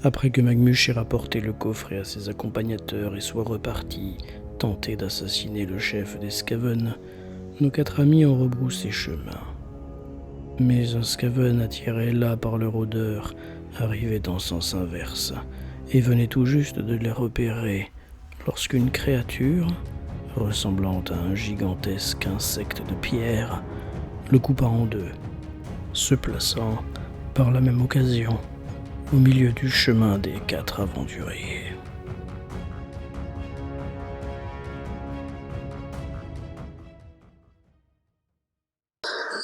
Après que Magmuche ait rapporté le coffret à ses accompagnateurs et soit reparti tenter d'assassiner le chef des Skaven, nos 4 amis ont rebroussé chemin. Mais un Skaven attiré là par leur odeur arrivait en sens inverse et venait tout juste de les repérer lorsqu'une créature, ressemblant à un gigantesque insecte de pierre, le coupa en deux, se plaçant, par la même occasion, au milieu du chemin des 4 aventuriers.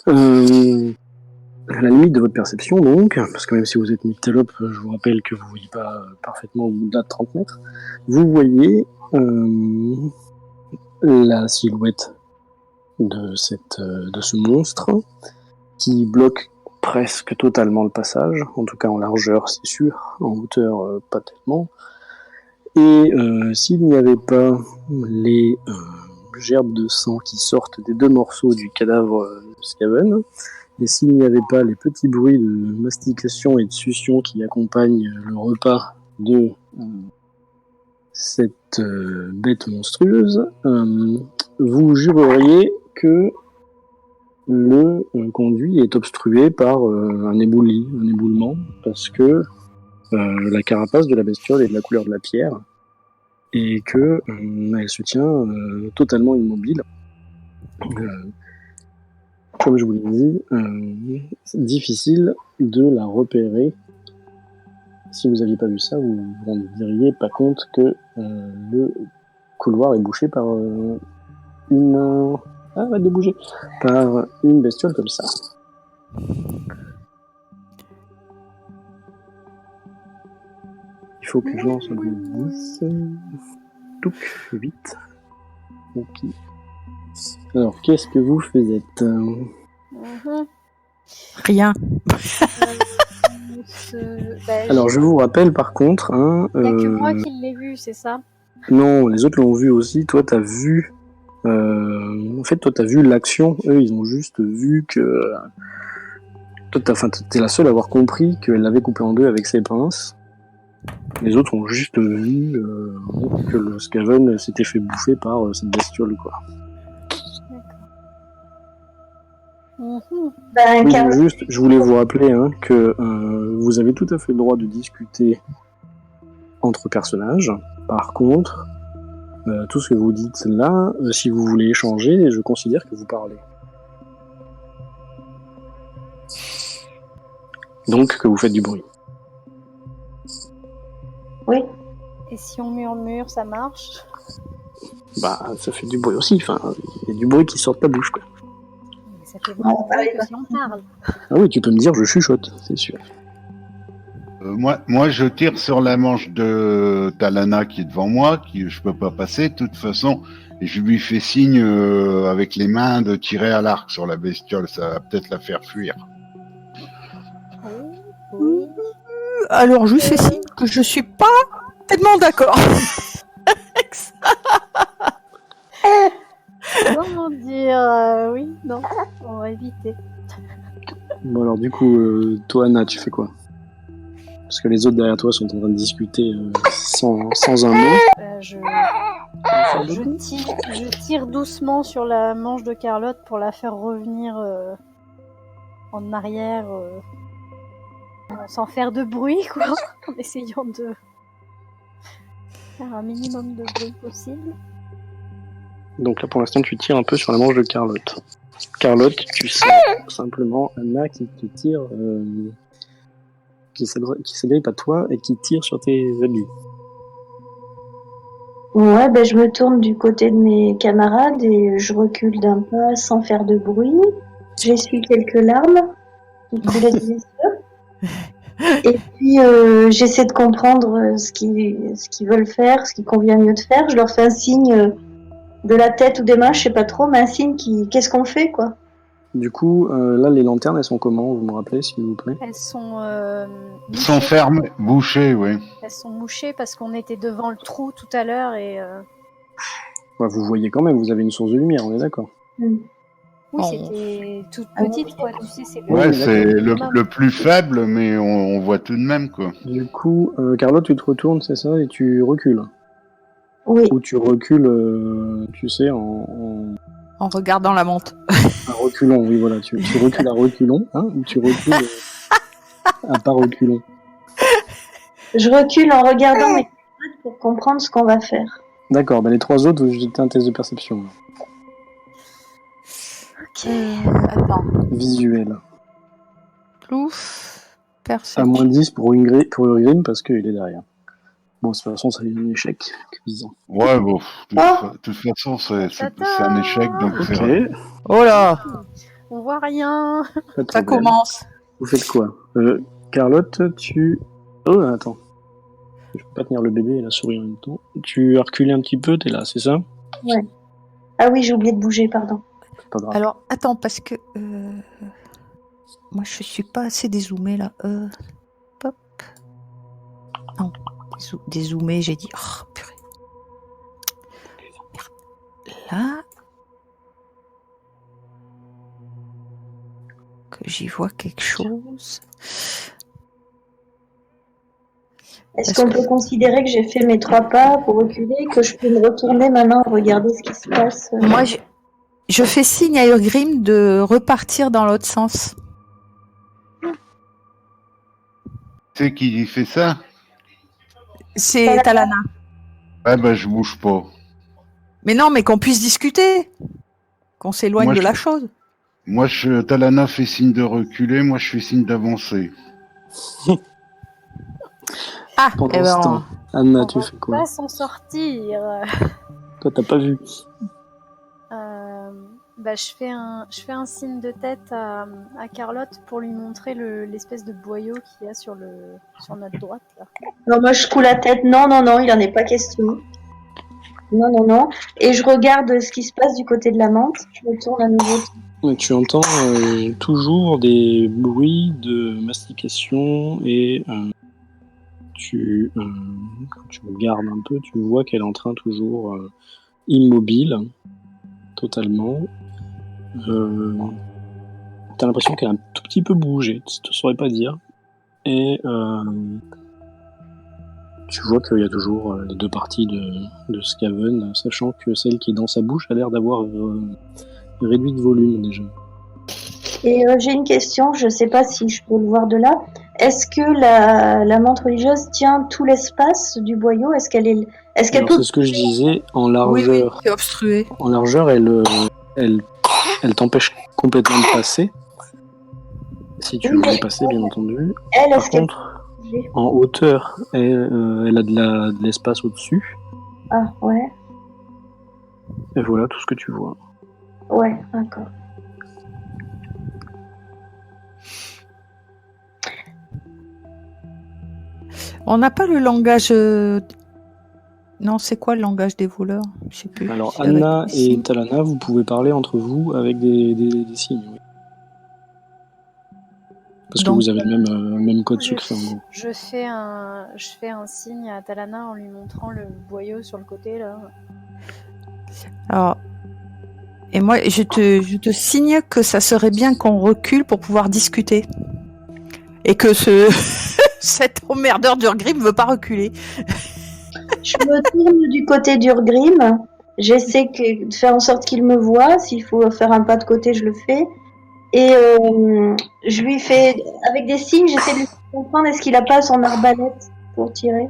À la limite de votre perception, donc, parce que même si vous êtes nyctalope, je vous rappelle que vous ne voyez pas parfaitement au-delà de 30 mètres, vous voyez la silhouette de ce monstre qui bloque presque totalement le passage, en tout cas en largeur c'est sûr, en hauteur pas tellement. Et s'il n'y avait pas les gerbes de sang qui sortent des 2 morceaux du cadavre Skaven, et s'il n'y avait pas les petits bruits de mastication et de succion qui accompagnent le repas de cette bête monstrueuse, vous jureriez que le conduit est obstrué par un éboulement, parce que la carapace de la bestiole est de la couleur de la pierre, et que elle se tient totalement immobile. Comme je vous l'ai dit, c'est difficile de la repérer. Si vous n'aviez pas vu ça, vous ne vous rendriez pas compte que le couloir est bouché par une... arrête de bouger. Par une bestiole comme ça. Il faut que je lance un 10. Touc, 8. Ok. Alors, qu'est-ce que vous faites? Rien. Alors, je vous rappelle par contre... Il n'y a que moi qui l'ai vu, c'est ça? Non, les autres l'ont vu aussi. Toi, t'as vu... en fait, toi, t'as vu l'action. Eux, ils ont juste vu que... Toi, t'es la seule à avoir compris qu'elle l'avait coupé en deux avec ses pinces. Les autres ont juste vu que le Skaven s'était fait bouffer par cette bestiole, quoi. Oui, juste, je voulais vous rappeler que vous avez tout à fait le droit de discuter entre personnages. Par contre, tout ce que vous dites là, si vous voulez échanger, je considère que vous parlez. Donc que vous faites du bruit. Oui. Et si on murmure, ça marche? Bah, ça fait du bruit aussi. Enfin, il y a du bruit qui sort de ta bouche, quoi. Mais ça fait beaucoup de bruit que si on parle. Ah oui, tu peux me dire, je chuchote, c'est sûr. Moi, je tire sur la manche de Talana qui est devant moi, qui je peux pas passer. De toute façon, et je lui fais signe avec les mains de tirer à l'arc sur la bestiole. Ça va peut-être la faire fuir. Oui. Alors, je lui fais signe que je suis pas tellement d'accord avec ça. Comment dire oui, non, on va éviter. Bon alors du coup, toi Anna, tu fais quoi? Parce que les autres derrière toi sont en train de discuter sans un mot. Je tire doucement sur la manche de Carlotte pour la faire revenir en arrière sans faire de bruit, quoi, en essayant de faire un minimum de bruit possible. Donc là pour l'instant tu tires un peu sur la manche de Carlotte. Carlotte, tu sens simplement Anna qui te tire, qui s'agrippe à toi et qui tire sur tes habits. Ouais, ben je me tourne du côté de mes camarades et je recule d'un pas sans faire de bruit. J'essuie quelques larmes qui coulaient des yeux. Et puis j'essaie de comprendre ce qu'ils veulent faire, ce qu'il convient mieux de faire. Je leur fais un signe de la tête ou des mains, je sais pas trop, mais un signe qu'est-ce qu'on fait, quoi. Du coup, là les lanternes elles sont comment, vous me rappelez s'il vous plaît? Elles sont fermées, bouchées, oui. Elles sont mouchées parce qu'on était devant le trou tout à l'heure et... Ouais, vous voyez quand même, vous avez une source de lumière, on est d'accord? Oui, Oh. c'était toute petite, quoi. Tu sais, c'est le. Ouais, Oui, c'est minimum. le plus faible, mais on voit tout de même, quoi. Du coup, Carlotte, tu te retournes, c'est ça, et tu recules. Oui. Ou tu recules, tu sais, En regardant la montre. à reculons, oui, voilà. Tu recules à reculons, hein, ou tu recules à pas reculons. Je recule en regardant mes camarades pour comprendre ce qu'on va faire. D'accord, les 3 autres, vous jetez un test de perception. Attends. Visuel. Plouf. À Perception. moins 10 pour Urgrim parce qu'il est derrière. Bon, de toute façon, c'est un échec cuisant. Ouais, bon, de toute façon, c'est Ta-ta-ta. un échec, donc c'est Ok, vrai. Oh là, On voit rien. pas de ça problème. commence. Vous faites quoi Carlotte, tu... Oh, attends. Je peux pas tenir le bébé et la souris en même temps. Tu as reculé un petit peu, t'es là, c'est ça? Ouais. Ah oui, j'ai oublié de bouger, pardon. C'est pas grave. Alors, attends, parce que... moi, je suis pas assez dézoomée, là. Pop. Non, dézoomée, j'ai dit... Oh, purée. Là... Que j'y vois quelque chose... Est-ce Est-ce qu'on que- peut considérer que j'ai fait mes 3 pas pour reculer, que je peux me retourner maintenant et regarder ce qui se passe Moi, je fais signe à Urgrim de repartir dans l'autre sens. C'est qui fait ça? C'est Talana. Ah bah, je bouge pas. Mais non, mais qu'on puisse discuter. Qu'on s'éloigne Moi, de je- la chose. Moi, Talana fait signe de reculer, moi, je fais signe d'avancer. Ah, Pendant eh ben, ce temps, Anna, tu On fais va quoi? pas s'en sortir. Toi, t'as pas vu. Je fais un signe de tête à Carlotte pour lui montrer l'espèce de boyau qu'il y a sur notre droite. Là. Alors moi, je coule la tête. Non, non, non, il en est pas question. Non, non, non. Et je regarde ce qui se passe du côté de la menthe. Je me tourne à nouveau. Mais tu entends toujours des bruits de mastication et quand tu regardes un peu, tu vois qu'elle est en train toujours immobile, totalement. T'as l'impression qu'elle a un tout petit peu bougé, je ne saurais pas dire. Et tu vois qu'il y a toujours les 2 parties de Skaven, sachant que celle qui est dans sa bouche a l'air d'avoir réduit de volume déjà. Et j'ai une question, je sais pas si je peux le voir de là. Est-ce que la menthe religieuse tient tout l'espace du boyau? Est-ce qu'elle Alors, peut... c'est ce que je disais, en oui, largeur, c'est obstrué. en largeur elle t'empêche complètement de passer. Si tu Oui, veux mais- passer, bien entendu. Elle, Par est-ce qu'elle contre, peut bouger? en hauteur, elle a de l'espace au-dessus. Ah, ouais. Et voilà tout ce que tu vois. Ouais, d'accord. On n'a pas le langage... Non, c'est quoi le langage des voleurs? Je sais plus. Alors, C'est avec Anna des et signes. Talana, vous pouvez parler entre vous avec des signes. Oui. Parce que Donc, vous avez le même code secret, en gros. Je fais un signe à Talana en lui montrant le boyau sur le côté là. alors... Et moi, je te signe que ça serait bien qu'on recule pour pouvoir discuter. Et que cet emmerdeur d'Urgrim veut pas reculer. Je me tourne du côté d'Urgrim. J'essaie de faire en sorte qu'il me voie. S'il faut faire un pas de côté, je le fais. Et je lui fais, avec des signes, j'essaie de lui faire comprendre est-ce qu'il a pas son arbalète pour tirer.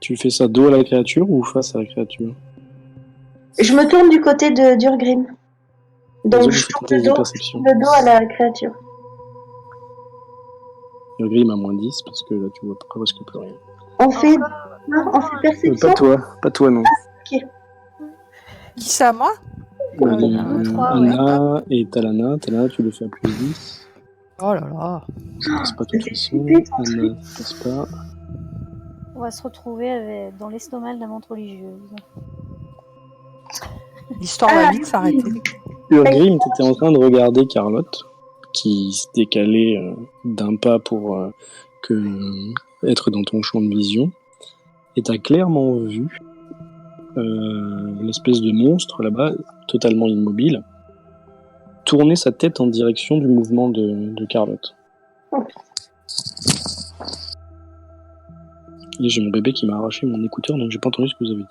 Tu fais ça dos à la créature ou face à la créature? Je me tourne du côté d'Urgrim. Donc Vas-y, je vous faites un tourne test de le perception. dos à la créature. Urgrim à moins 10, parce que là, tu vois presque plus rien. On fait Encore perception. Pas toi, non. Qui ça, moi? Nous trois, ouais. Anna et Talana. Talana, tu le fais à plus 10. Oh là là. Ça passe pas de toute façon. Anna, ça passe pas. On va se retrouver dans l'estomac de la menthe religieuse. L'histoire va vite s'arrêter. Urgrim, t'étais en train de regarder Carlotte, qui se décalait d'un pas pour être dans ton champ de vision. Et t'as clairement vu l'espèce de monstre là-bas, totalement immobile, tourner sa tête en direction du mouvement de Carlotte. Et j'ai mon bébé qui m'a arraché mon écouteur, donc j'ai pas entendu ce que vous avez dit.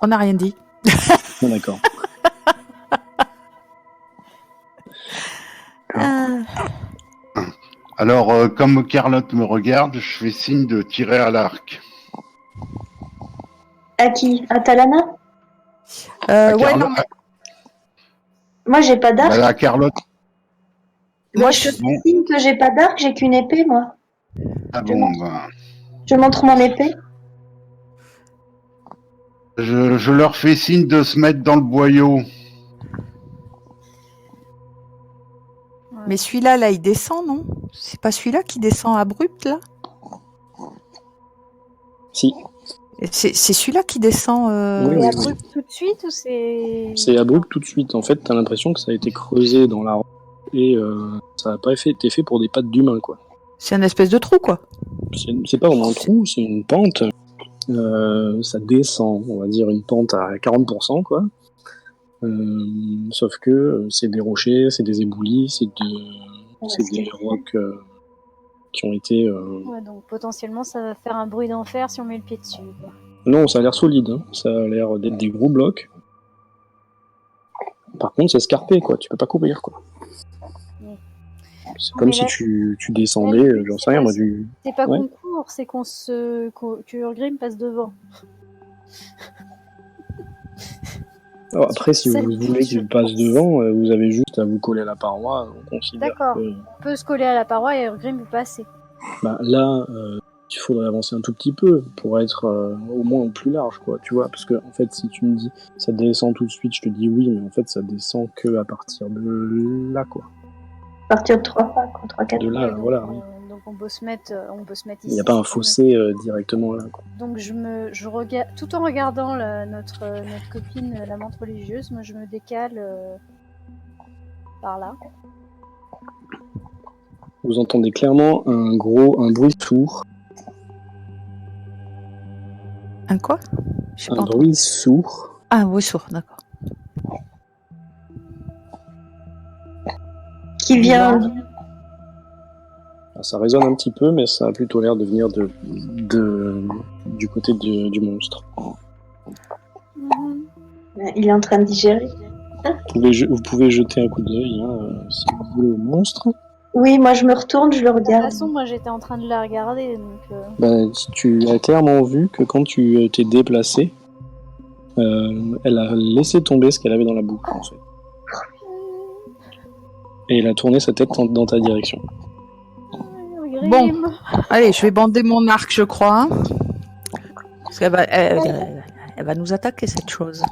On n'a rien dit. Ah, d'accord. Alors, comme Carlotte me regarde, je fais signe de tirer à l'arc. À qui? À Talana? À Ouais, Carlo- non, mais Moi, j'ai pas d'arc. à Carlotte. moi, Je je... te signe que j'ai pas d'arc, j'ai qu'une épée, moi. Ah bon, ben, Je montre mon épée. je leur fais signe de se mettre dans le boyau. Mais celui-là, là, il descend, non? C'est pas celui-là qui descend abrupt, là? Si, Et c'est celui-là qui descend... Oui, C'est oui. abrupt tout de suite ou c'est... c'est abrupt tout de suite. En fait, t'as l'impression que ça a été creusé dans la roche et ça n'a pas été fait pour des pattes d'humain, quoi. C'est une espèce de trou, quoi. C'est pas vraiment un trou, c'est une pente. Ça descend, on va dire une pente à 40%, quoi. Sauf que c'est des rochers, c'est des éboulis, c'est des rocs qui ont été... Ouais, donc potentiellement ça va faire un bruit d'enfer si on met le pied dessus. Quoi. Non, ça a l'air solide, hein. Ça a l'air d'être des gros blocs. Par contre, c'est escarpé, quoi. Tu peux pas courir, quoi. Oui. C'est Mais comme là- si tu descendais, là, j'en sais rien, moi, du... C'est pas Ouais. qu'on court, c'est que Urgrim passe devant. Alors, après, si Ça vous le voulez touche, qu'il je passe pense. devant, vous avez juste à vous coller à la paroi. On considère D'accord. que... On peut se coller à la paroi et Urgrim peut passer. Bah, là, il faudrait avancer un tout petit peu pour être au moins au plus large, quoi, tu vois. Parce que, en fait, si tu me dis ça descend tout de suite, je te dis oui, mais en fait, ça descend que à partir de là, quoi. À partir de 3 pas, quoi. 3-4 De pas. là, donc, voilà. donc on peut se mettre ici. Il n'y a pas un si tu fossé directement là, quoi. veux. Donc je regarde, tout en regardant notre copine, la menthe religieuse, moi je me décale par là. Vous entendez clairement un bruit sourd. Un quoi? J'ai pas Un entendu. bruit sourd. Ah, oui, sourd, d'accord. Qui vient. Alors, ça résonne un petit peu, mais ça a plutôt l'air de venir du côté du monstre. Il est en train de digérer. Vous pouvez jeter un coup d'œil si vous voulez au monstre. Oui, moi je me retourne, je le De toute regarde. façon, moi j'étais en train de la regarder, donc Ben, tu as clairement vu que quand tu t'es déplacé, elle a laissé tomber ce qu'elle avait dans la bouche, en fait. Et elle a tourné sa tête dans ta direction. Urgrim. Bon. Allez, je vais bander mon arc, je crois. Hein. Parce qu'elle va, elle va nous attaquer, cette chose.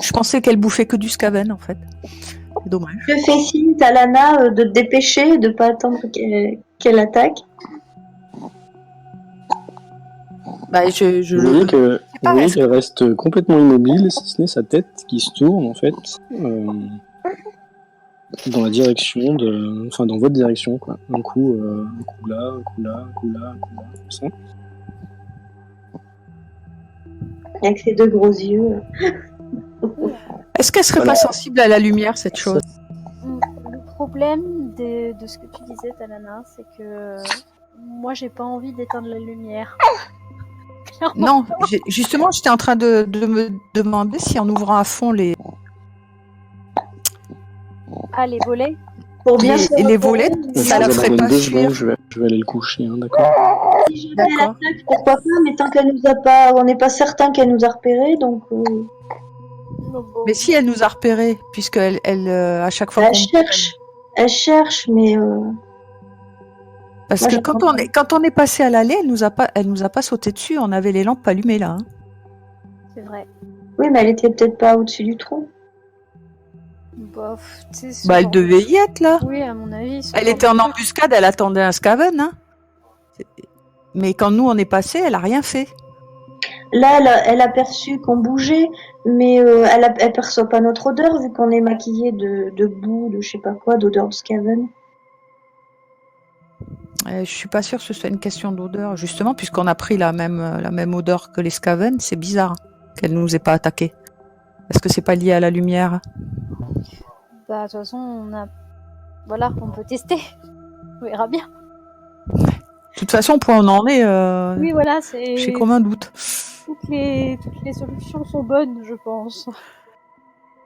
Je pensais qu'elle bouffait que du scaven, en fait. C'est dommage. Je fais signe à Lana de te dépêcher, de pas attendre qu'elle attaque. Bah, Vous voyez qu'elle reste complètement immobile, si ce n'est sa tête qui se tourne, en fait, dans la direction enfin, dans votre direction, quoi. Un coup là, un coup là, un coup là, un coup là, comme ça. Avec ses 2 gros yeux. Est-ce qu'elle serait Alors- pas sensible à la lumière, cette chose? Le problème de ce que tu disais, Talana, c'est que moi j'ai pas envie d'éteindre la lumière. Clairement. Non, justement, j'étais en train de me demander si en ouvrant à fond les Les volets. Pour bien se les repérer, volets, Je ça vous la ferait abandonne pas 2 fuir. secondes, je vais aller le coucher, hein, d'accord. Si jamais elle D'accord. attaque, pourquoi pas, mais tant qu'elle nous a pas, on n'est pas certain qu'elle nous a repérés, donc Donc, bon, Mais si elle nous a repérés, puisqu'elle, à chaque fois elle cherche, mais Parce Moi, que je comprends. quand on est passé à l'allée, elle nous a pas sauté dessus. On avait les lampes allumées là. Hein. c'est vrai. oui, mais elle était peut-être pas au-dessus du trou. Bof, tu sais, ce Bah, elle genre devait de- y être là. Oui, à mon avis. ce Elle genre était de en truc. embuscade, elle attendait un scaven. Hein. Mais quand nous on est passé, elle a rien fait. Là, elle a perçu qu'on bougeait, mais elle perçoit pas notre odeur vu qu'on est maquillé de boue, de je sais pas quoi, d'odeur de scaven. Je suis pas sûre que ce soit une question d'odeur, justement, puisqu'on a pris la même odeur que les scaven. C'est bizarre. qu'elle nous ait pas attaqué? Est-ce que c'est pas lié à la lumière? Bah, de toute façon, voilà, on peut tester. On verra bien. De toute façon, point on en est, Oui, voilà, c'est... j'ai comme un doute. Toutes les solutions sont bonnes, je pense.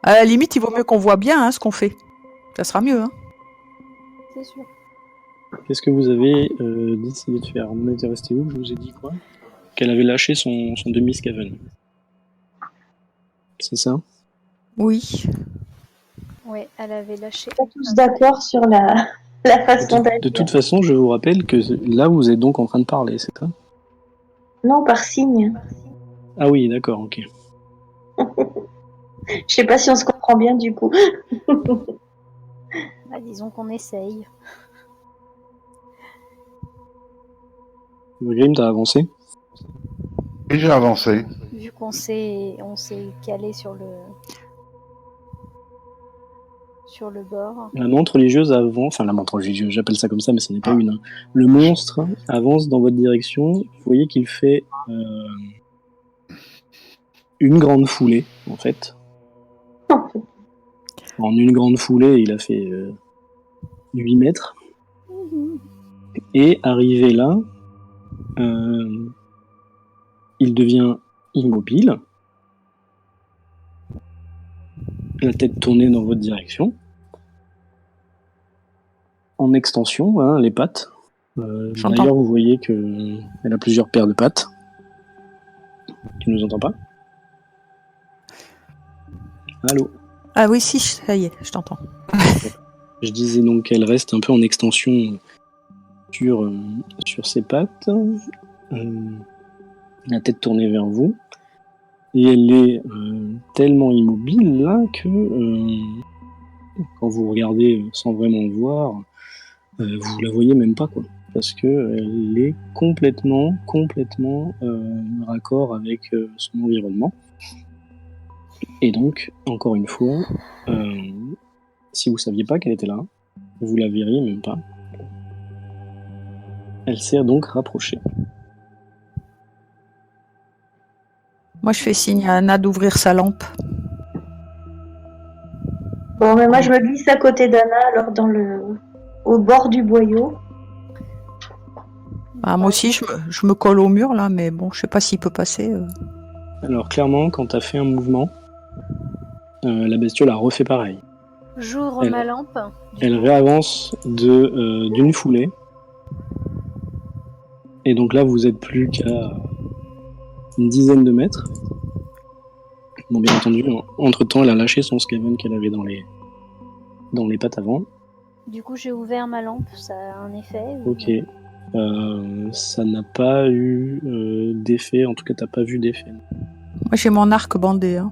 À la limite, il vaut mieux qu'on voit bien ce qu'on fait. Ça sera mieux. C'est sûr. Qu'est-ce que vous avez décidé de faire? On était resté où? Je vous ai dit quoi? Qu'elle avait lâché son demi-scaven. C'est ça? Oui. Ouais, elle avait lâché. Pas tous d'accord sur la façon De d'agir. toute façon, je vous rappelle que là, vous êtes donc en train de parler, c'est ça? Non, par signe. Ah oui, d'accord, ok. Je sais pas si on se comprend bien du coup. Bah, disons qu'on essaye. Grim, t'as avancé? Et j'ai avancé. Vu qu'on s'est calé sur le bord. La montre religieuse avance, enfin la montre religieuse, j'appelle ça comme ça, mais ce n'est pas une. Le monstre avance dans votre direction. Vous voyez qu'il fait une grande foulée, en fait. En une grande foulée, il a fait 8 mètres. Et arrivé là, il devient immobile, la tête tournée dans votre direction, en extension, les pattes. J'entends. D'ailleurs, vous voyez qu'elle a plusieurs paires de pattes. Tu nous entends pas? Allô? Ah oui, si, ça y est, je t'entends. Je disais donc qu'elle reste un peu en extension sur ses pattes, la tête tournée vers vous, et elle est tellement immobile là que quand vous regardez sans vraiment le voir, vous la voyez même pas quoi, parce que elle est complètement raccord avec son environnement. Et donc, encore une fois, si vous saviez pas qu'elle était là, vous la verriez même pas. Elle s'est donc rapprochée. Moi, je fais signe à Anna d'ouvrir sa lampe. Bon, mais moi je me glisse à côté d'Anna, alors au bord du boyau. Ah, moi aussi, je me colle au mur, là, mais bon, je sais pas s'il peut passer. Alors clairement, quand tu as fait un mouvement, la bestiole a refait pareil. J'ouvre ma lampe. Elle réavance d'une foulée. Et donc là, vous êtes plus qu'à une dizaine de mètres. Bon, bien entendu, entre-temps, elle a lâché son scaven qu'elle avait dans les pattes avant. Du coup, j'ai ouvert ma lampe, ça a un effet Ok. Ça n'a pas eu d'effet, en tout cas, t'as pas vu d'effet. Moi, j'ai mon arc bandé.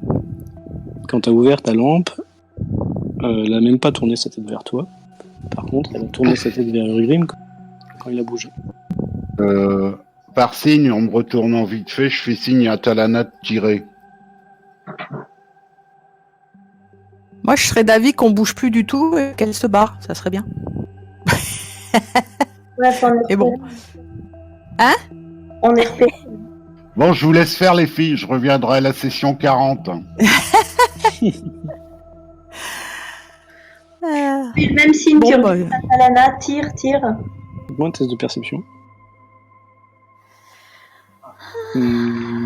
Quand t'as ouvert ta lampe, elle a même pas tourné sa tête vers toi. Par contre, elle a tourné sa tête vers Urgrim quand il a bougé. Par signe, en me retournant vite fait, je fais signe à Talana de tirer. Moi, je serais d'avis qu'on bouge plus du tout et qu'elle se barre. Ça serait bien. Ouais, Et bon. On est repéré. Bon, je vous laisse faire les filles, je reviendrai à la session 40. Puis le même signe Bon, que Alana, tire. Moi, un test de perception.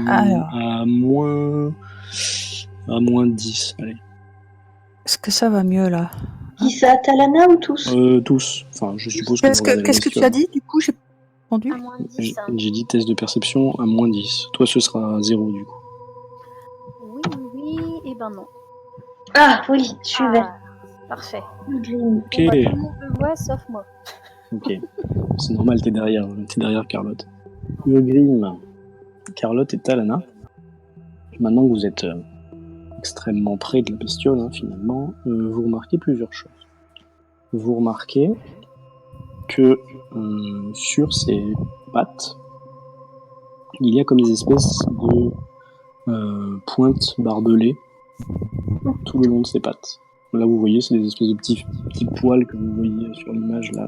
Alors. À moins 10, allez. Est-ce que ça va mieux, là? Qui ça, Talana ou tous? Tous. Enfin, je suppose que... Qu'est-ce que tu as dit, du coup? J'ai entendu. À moins 10. J'ai dit test de perception à moins 10. Toi, ce sera 0, du coup. Oui, et ben non. Ah oui, je suis vert. Parfait. Green. Ok, Bon, bah, tout le monde le voit, sauf moi. ok. C'est normal, t'es derrière Carlotte. Urgrim, Carlotte et Talana. Maintenant que vous êtes extrêmement près de la bestiole, finalement, vous remarquez plusieurs choses. Vous remarquez que sur ses pattes, il y a comme des espèces de pointes barbelées tout le long de ses pattes. Là, vous voyez, c'est des espèces de petits poils que vous voyez sur l'image, là.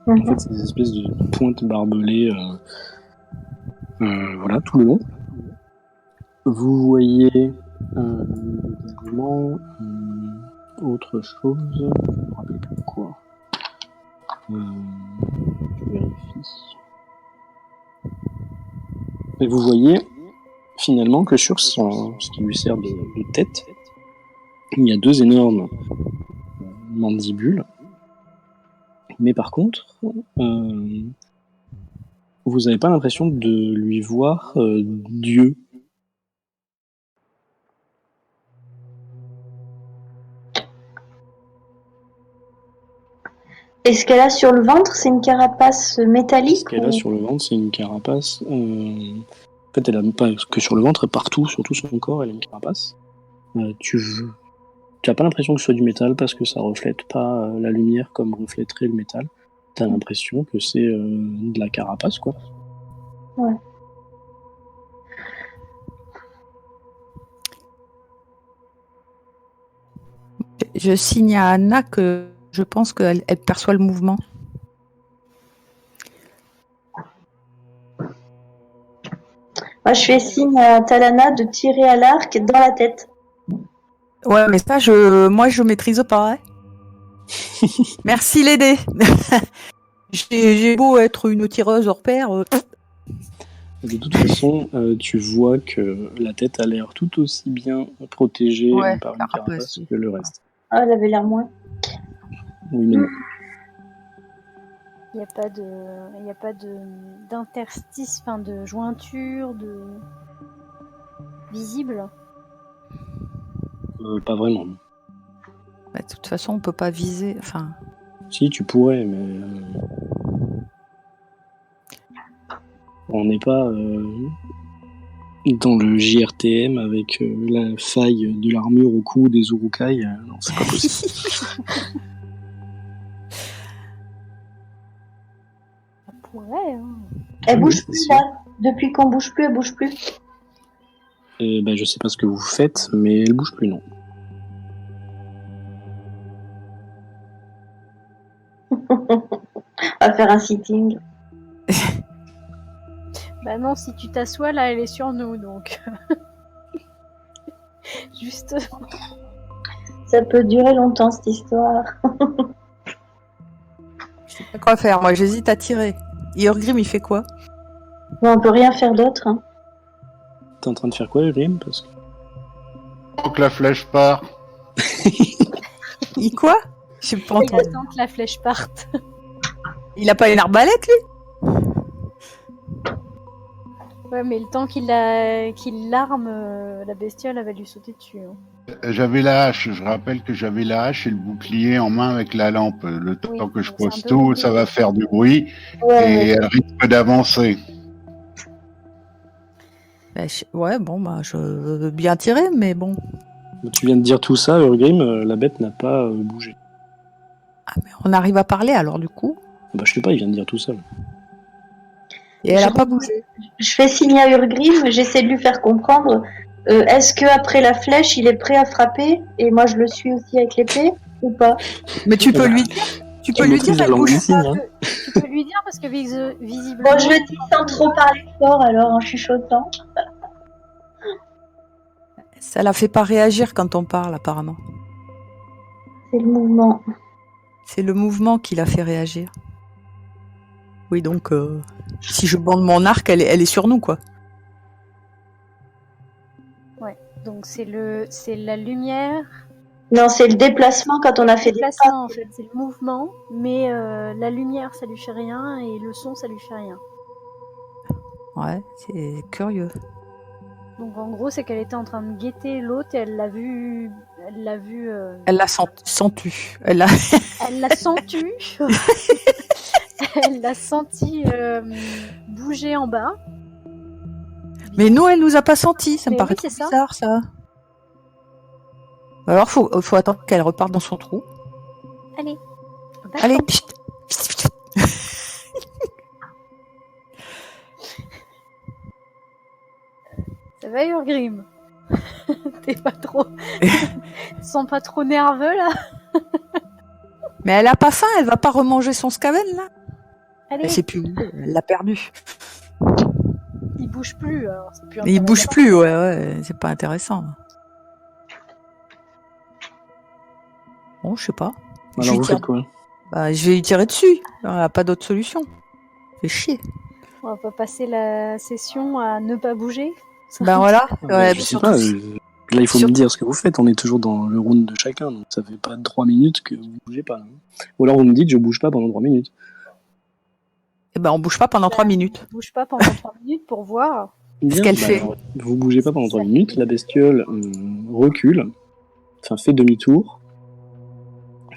En fait, c'est des espèces de pointes barbelées, voilà, tout le long. Vous voyez également autre chose. Je ne me rappelle plus quoi. Je vérifie. Et vous voyez finalement que sur ce qui lui sert de tête, il y a 2 énormes mandibules. Mais par contre, vous n'avez pas l'impression de lui voir Dieu. Et ce qu'elle a sur le ventre, c'est une carapace métallique Ce qu'elle a sur le ventre, c'est une carapace. En fait, elle a pas que sur le ventre, partout, sur tout son corps, elle a une carapace. Tu n'as pas l'impression que ce soit du métal parce que ça reflète pas la lumière comme reflèterait le métal. Tu as l'impression que c'est de la carapace, quoi. Ouais. Je signe à Anna que je pense qu'elle perçoit le mouvement. Moi, je fais signe à Talana de tirer à l'arc dans la tête. Ouais, mais ça, moi, je maîtrise pas. Hein. Merci les dés. J'ai beau être une tireuse hors pair. De toute façon, tu vois que la tête a l'air tout aussi bien protégée par une carapace que le reste. Ah, elle avait l'air moins. Oui, mais non. Il n'y a pas d'interstice, enfin de jointure, de visible. Pas vraiment. Bah, de toute façon, on peut pas viser. Enfin. Si, tu pourrais, mais on n'est pas dans le JRTM avec la faille de l'armure au cou des Urukai. Non, c'est pas possible. Ça pourrait, hein. Elle Oui, bouge c'est plus sûr. là. Depuis qu'on bouge plus, elle bouge plus. Je sais pas ce que vous faites, mais elle bouge plus, non. On va faire un sitting. Bah non, si tu t'assois là, elle est sur nous, donc. Juste. Ça peut durer longtemps cette histoire. Je sais pas quoi faire. Moi, j'hésite à tirer. Yorgrim, il fait quoi? Mais on peut rien faire d'autre. Hein. T'es en train de faire quoi, Rim? Parce que... Tant que la flèche part. Il quoi? J'ai pas Il entendu. attend que la flèche parte. Il a pas une arbalète, lui? Ouais, mais le temps qu'il l'arme, la bestiole, elle va lui sauter dessus. Hein. J'avais la hache, je rappelle que j'avais la hache et le bouclier en main avec la lampe. Le temps Oui, que je donc c'est un pose peu tout, compliqué. ça va faire du bruit Ouais, et ouais. elle risque d'avancer. Bah, ouais, bon, bah, je veux bien tirer, mais bon. Tu viens de dire tout ça, Urgrim, la bête n'a pas bougé. Ah, mais on arrive à parler, alors, du coup. Bah, je sais pas, il vient de dire tout ça. Et elle Je a pas bougé. Je fais signe à Urgrim, j'essaie de lui faire comprendre. Est-ce que après la flèche, il est prêt à frapper et moi je le suis aussi avec l'épée ou pas? Mais tu peux Bah, lui dire. Tu peux tu lui maîtrises dire, la elle langue bouge des pas. signes, hein. Tu peux lui dire parce que visiblement. Bon, je le dis sans trop parler fort alors en chuchotant. Ça la fait pas réagir quand on parle, apparemment. C'est le mouvement. C'est le mouvement qui la fait réagir. Oui, donc, si je bande mon arc, elle est sur nous, quoi. Ouais. Donc c'est la lumière. Non, c'est le déplacement quand on a fait des pas. Déplacement en fait, c'est le mouvement, mais la lumière ça lui fait rien et le son ça lui fait rien. Ouais, c'est curieux. Donc en gros c'est qu'elle était en train de guetter l'autre et elle l'a vu. Elle l'a sentu. Elle l'a. Elle l'a senti. Elle l'a senti bouger en bas. Mais nous, elle nous a pas senti. Ça me Mais paraît oui, trop c'est ça. bizarre, ça. Alors, faut attendre qu'elle reparte dans son trou. Allez. Allez. Ça va Urgrim? T'es pas trop. Tu te sens pas trop nerveux là? Mais elle a pas faim. Elle va pas remanger son scaven, là. Allez. Elle sait plus où. Elle l'a perdu. bouge plus. Alors c'est plus Il bouge intéressant. plus, ouais, c'est pas intéressant. Bon, je sais pas. Je Alors lui vous tire- faites quoi? Bah, je vais lui tirer dessus. On n'a pas d'autre solution. Fait chier. On va pas passer la session à ne pas bouger. Ben voilà. Ouais, Je mais sais surtout, pas. Là, il faut me surtout- dire ce que vous faites. On est toujours dans le round de chacun, donc ça fait pas 3 minutes que vous bougez pas. Hein. Ou alors vous me dites je bouge pas pendant 3 minutes. eh ben, on bouge pas pendant 3 minutes. Bouge pas pendant 3 minutes pour voir. Bien, qu'elle fait. alors, vous bougez pas pendant 3 minutes. La bestiole recule, enfin fait demi-tour,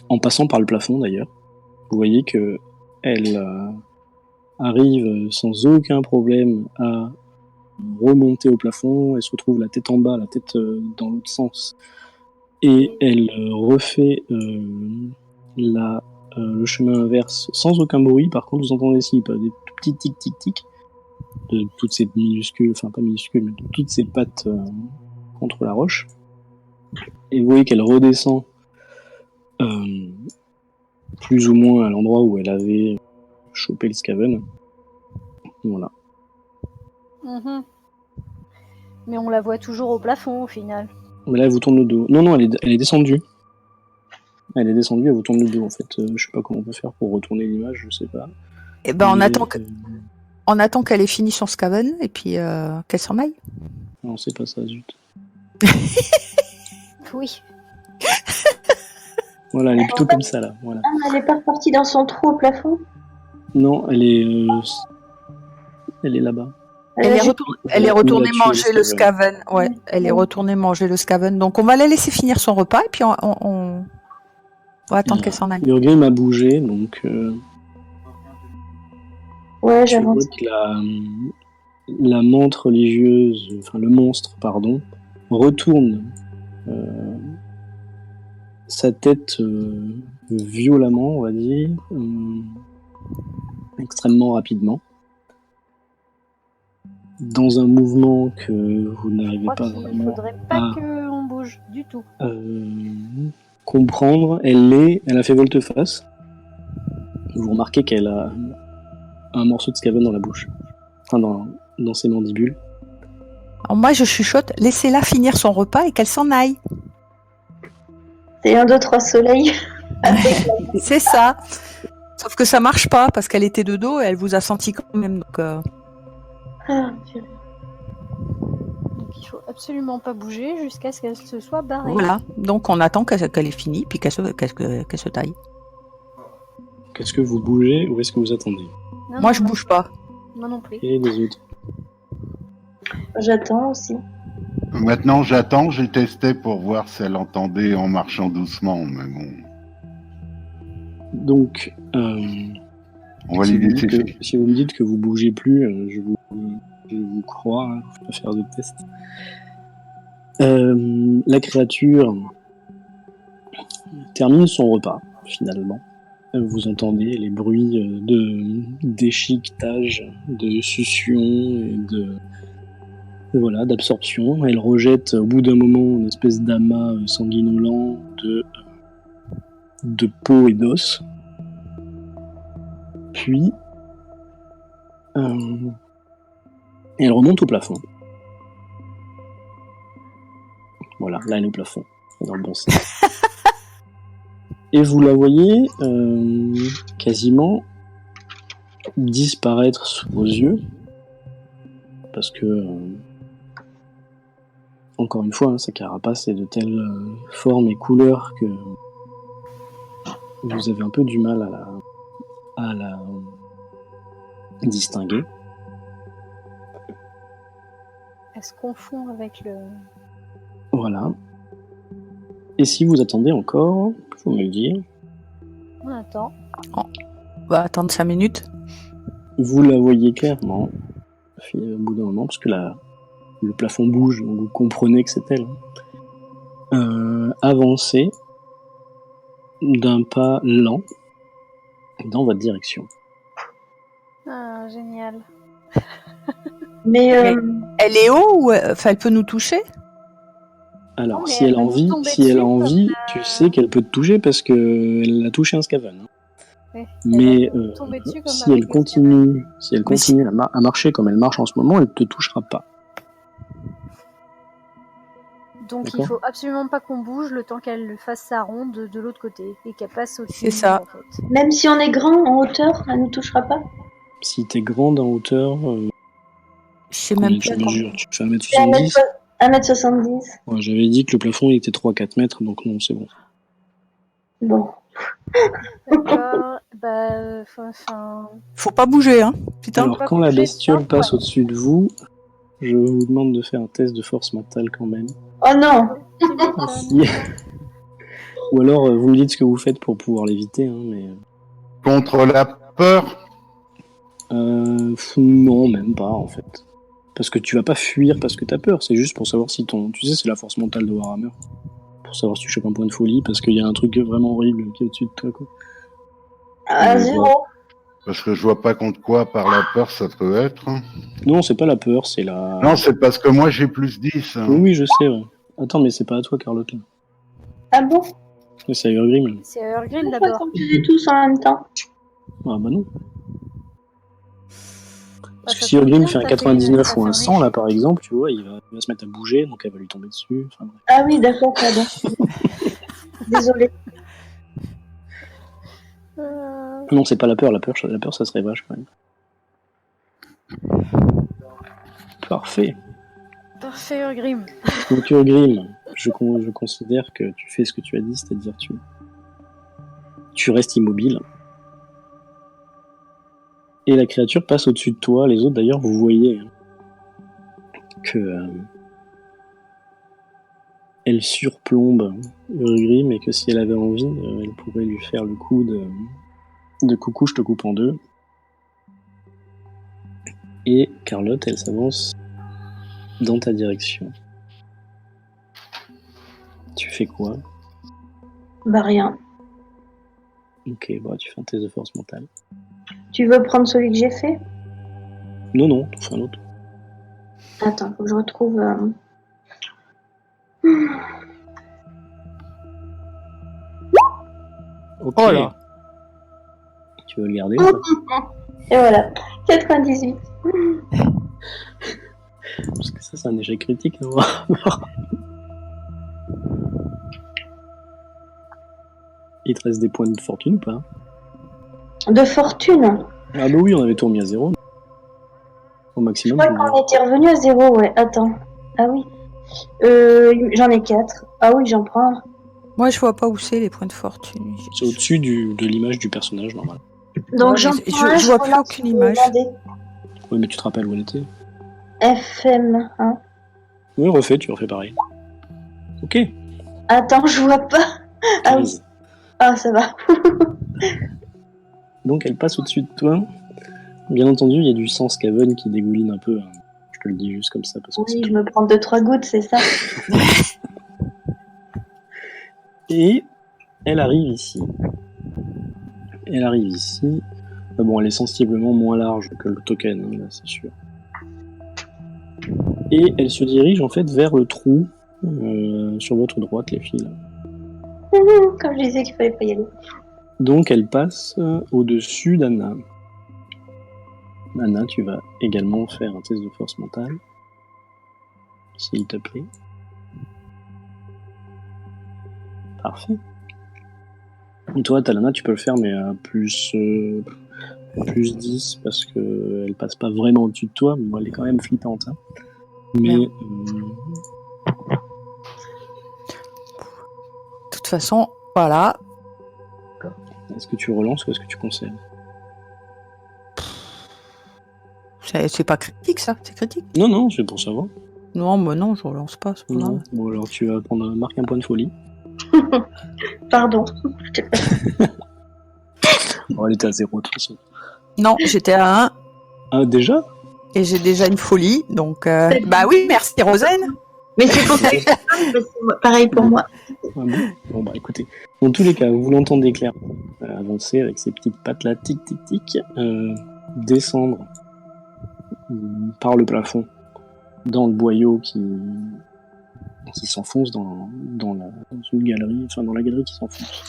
en passant par le plafond d'ailleurs. Vous voyez que elle arrive sans aucun problème à remonter au plafond. Elle se retrouve la tête en bas, la tête dans l'autre sens. Et elle refait le chemin inverse sans aucun bruit. Par contre, vous entendez ici des tout petits tic-tic-tic de toutes ces minuscules, enfin pas minuscules, mais de toutes ces pattes contre la roche. Et vous voyez qu'elle redescend plus ou moins à l'endroit où elle avait chopé le Skaven. Voilà. Mhm. Mais on la voit toujours au plafond au final. Mais là, elle vous tourne le dos. Non, elle est descendue. Elle est descendue, elle vous tourne le dos en fait. Je sais pas comment on peut faire pour retourner l'image, je sais pas. Eh ben, Mais, on attend qu'elle ait fini son Skaven et puis qu'elle s'en aille. non, c'est pas ça, zut. Oui. Voilà, elle est plutôt comme ça là. Voilà. Ah, elle est pas repartie dans son trou au plafond? Non, elle est là-bas. Elle est retournée On l'a tué, manger le Skaven. Skaven. Ouais, elle est retournée manger le Skaven. Donc on va la laisser finir son repas et puis on va attendre qu'elle s'en aille. Urgrim a bougé, donc Ouais, je vois j'avance. que la menthe religieuse, enfin le monstre, pardon, retourne sa tête violemment, on va dire, extrêmement rapidement, dans un mouvement que vous Je n'arrivez crois pas qu'il vraiment faudrait pas à qu'on bouge du tout. comprendre. Elle a fait volte-face. Vous remarquez qu'elle a un morceau de Skaven dans la bouche, enfin dans ses mandibules. Alors moi je chuchote, laissez-la finir son repas et qu'elle s'en aille. C'est 1, 2, 3 soleil. C'est ça. Sauf que ça marche pas parce qu'elle était de dos et elle vous a senti quand même. Donc, Ah, purée. Donc il faut absolument pas bouger jusqu'à ce qu'elle se soit barrée. voilà. Donc on attend qu'elle ait fini puis qu'elle se taille. Qu'est-ce que vous bougez ou est-ce que vous attendez? Non, Moi non, je bouge pas. Moi non plus. Et les autres? J'attends aussi. Maintenant, j'attends. J'ai testé pour voir si elle entendait en marchant doucement, mais bon. Donc, On va si, lui laisser faire. si vous me dites que vous bougez plus, je vous crois, hein, faut pas faire de test. La créature termine son repas, finalement. Vous entendez les bruits de déchiquetage, de succion et d'absorption. Elle rejette au bout d'un moment une espèce d'amas sanguinolent de peau et d'os. Puis elle remonte au plafond. Voilà, là elle est au plafond, elle est dans le bon sens. Et vous la voyez quasiment disparaître sous vos yeux, parce que encore une fois, sa carapace est de telle forme et couleur que vous avez un peu du mal à la distinguer. Elle se confond avec le. Voilà. Et si vous attendez encore, faut me le dire, On attend. On va attendre 5 minutes. vous la voyez clairement au bout d'un moment, parce que le plafond bouge, donc vous comprenez que c'est elle. Avancer d'un pas lent dans votre direction. Ah, génial. Mais Elle est haut ou elle peut nous toucher? Alors, Non, mais si elle elle a va nous envie, tomber dessus tu sais qu'elle peut te toucher parce que elle a touché un Skaven. Hein. Ouais. Mais Elle va tomber dessus comme si elle avec continue, Mais si- à marcher comme elle marche en ce moment, elle te touchera pas. Donc il D'accord. faut absolument pas qu'on bouge le temps qu'elle fasse sa ronde de l'autre côté et qu'elle passe au-dessus C'est ça. en fait. Même si on est grand en hauteur, elle nous touchera pas. Si t'es grande en hauteur, Je sais combien même tu plus. mesures? Tu fais C'est 1m70? 1m70. Ouais, j'avais dit que le plafond il était 3-4 mètres, donc non, c'est bon. Bon. D'accord. Bah, enfin, Faut pas bouger, hein. Putain. Alors, pas quand la bouger, bestiole non, passe ouais. au-dessus de vous, je vous demande de faire un test de force mentale quand même. Oh non. Tu m'étonnes. Si. Ou alors, vous me dites ce que vous faites pour pouvoir l'éviter, hein, mais... Contre la peur. Non, même pas, en fait. Parce que tu vas pas fuir parce que t'as peur, c'est juste pour savoir si ton... Tu sais, c'est la force mentale de Warhammer. Pour savoir si tu chopes un point de folie, parce qu'il y a un truc vraiment horrible qui est au-dessus de toi, quoi. À Mais 0. bon. Parce que je vois pas contre quoi par la peur ça peut être. Non, c'est pas la peur, c'est la... Non, c'est parce que moi j'ai plus 10. Oui, oui, je sais, ouais. Attends, mais c'est pas à toi, Carlotte, là. Ah bon? Ouais, c'est à Urgrim, là. C'est Earlgreen Pourquoi d'abord. qu'on faisait tous en même temps? Ah bah non. Parce que ça si tombe Urgrim bien, fait un t'as 99 fait ou un un 100, là, échec. par exemple, tu vois, il va se mettre à bouger, donc elle va lui tomber dessus. Enfin, bref. Ah oui, d'accord, pardon. Désolée. Non, c'est pas la peur, la peur, ça serait vache, quand même. Parfait. Parfait, Earlgreen. Donc Urgrim, je considère que tu fais ce que tu as dit, c'est-à-dire tu restes immobile. Et la créature passe au-dessus de toi. Les autres, d'ailleurs, vous voyez que elle surplombe Urgrim et que si elle avait envie, elle pourrait lui faire le coup de coucou, je te coupe en deux. Et Carlotte, elle s'avance dans ta direction. Tu fais quoi? Bah rien. Ok, bah tu fais un test de force mentale. Tu veux prendre celui que j'ai fait? Non, non, t'en fais un autre. Attends, faut que je retrouve... Ok. Oh là. Tu veux le garder ou pas? Et voilà. 98. Parce que ça, c'est un échec critique. Hein. Il te reste des points de fortune ou pas? De fortune. Ah bah oui, on avait tout remis à 0. Au Je maximum, crois je qu'on était revenu à 0, ouais. Attends. Ah oui. J'en ai 4. Ah oui, j'en prends un. Moi, je vois pas où c'est les points de fortune. c'est au-dessus de l'image du personnage, normal. Donc Ouais, j'en mais prends un, je vois plus relance aucune le image. landais. Oui, mais tu te rappelles où elle était? FM, hein. Oui, tu refais pareil. Ok. Attends, je vois pas. Ah oui. 15. Ah, ça va. Donc elle passe au-dessus de toi. Bien entendu, il y a du sang Skaven qui dégouline un peu. Hein. Je te le dis juste comme ça parce que Oui, je me prends 2-3 gouttes, c'est ça. Et elle arrive ici. Bon, elle est sensiblement moins large que le token, hein, là, c'est sûr. Et elle se dirige en fait vers le trou sur votre droite, les filles. Là. Comme je disais qu'il fallait pas y aller. Donc elle passe au-dessus d'Anna. Anna, tu vas également faire un test de force mentale. S'il te plaît. Parfait. Et toi, Talana, tu peux le faire, mais à plus 10, parce que elle passe pas vraiment au-dessus de toi, mais bon, elle est quand même flippante. Hein. Mais De toute façon, voilà. est-ce que tu relances ou est-ce que tu conserves? C'est pas critique, ça. C'est critique. Non, non, c'est pour savoir. Non, bah non, je relance pas. C'est pas Non. grave. Bon, alors tu vas marquer un point de folie. Pardon. Bon, elle était à 0 de toute façon. Non, j'étais à 1 Ah, déjà? et j'ai déjà une folie. Donc, bah oui, merci, Rosen. Mais c'est pour ça que c'est pareil pour moi. Ah bon, bon, bah écoutez. Dans tous les cas, vous l'entendez clairement avancer avec ses petites pattes là, tic tic tic, descendre par le plafond dans le boyau qui s'enfonce dans une galerie, enfin dans la galerie qui s'enfonce.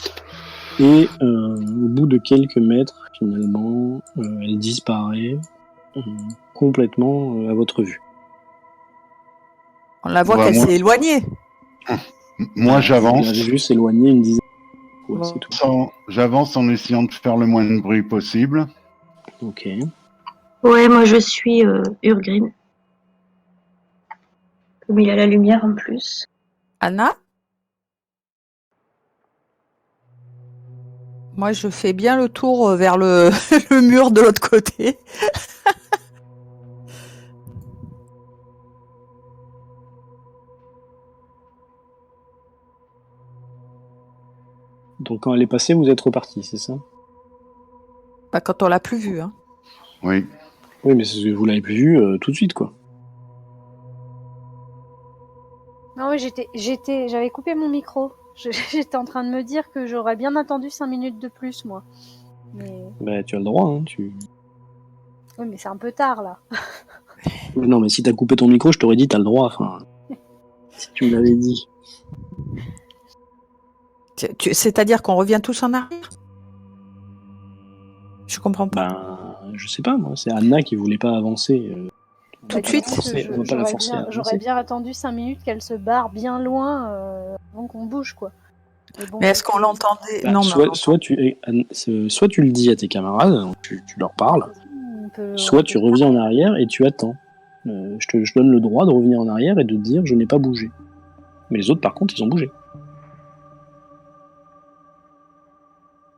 Et au bout de quelques mètres, finalement, elle disparaît complètement à votre vue. On la voit Bah, qu'elle moi- s'est éloignée. Moi, Vous j'avance. l'avez vu s'éloigner une dizaine de fois, Bon. c'est tout. J'avance en essayant de faire le moins de bruit possible. Ok. Ouais, moi je suis Urgreen. Comme il a la lumière en plus. Anna? Moi, je fais bien le tour vers le, le mur de l'autre côté. Donc quand elle est passée, vous êtes reparti, c'est ça? Bah, quand on l'a plus vue. Hein. Oui. Oui, mais vous l'avez plus vue tout de suite, quoi. Non, oui, j'avais coupé mon micro. J'étais en train de me dire que j'aurais bien attendu 5 minutes de plus, moi. Mais Bah, tu as le droit, hein. oui, mais c'est un peu tard là. Mais non, mais si t'as coupé ton micro, je t'aurais dit t'as le droit. Enfin, si tu me l'avais dit. C'est-à-dire qu'on revient tous en arrière? Je comprends pas. Ben, je sais pas, moi. C'est Anna qui voulait pas avancer. Tout de on va pas suite, la forcer- on va pas la forcer à J'aurais avancer. bien attendu 5 minutes qu'elle se barre bien loin avant qu'on bouge, quoi. Bon, Mais est-ce qu'on l'entendait? Bah, Non, mais soit tu le dis à tes camarades, tu leur parles, soit tu reviens en arrière et tu attends. Je donne le droit de revenir en arrière et de dire je n'ai pas bougé. Mais les autres, par contre, ils ont bougé.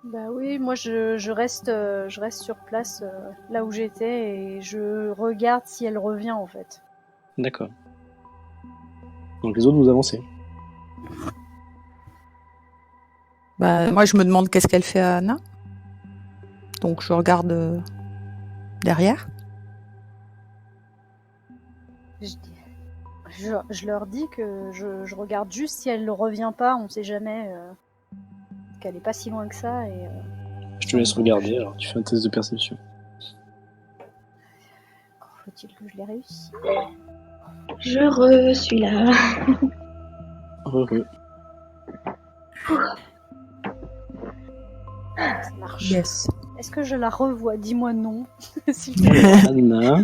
Bah oui, moi je reste sur place là où j'étais et je regarde si elle revient en fait. D'accord. Donc les autres, vous avancez. bah, moi, je me demande qu'est-ce qu'elle fait à Anna. Donc, je regarde derrière. Je leur dis que je regarde juste si elle ne revient pas, on sait jamais qu'elle est pas si loin que ça et Je te laisse regarder, alors tu fais un test de perception. encore faut-il que je l'ai réussi. Je suis là. Heureux. Ça marche. Yes. Est-ce que je la revois? Dis-moi non. S'il te plaît. Anna.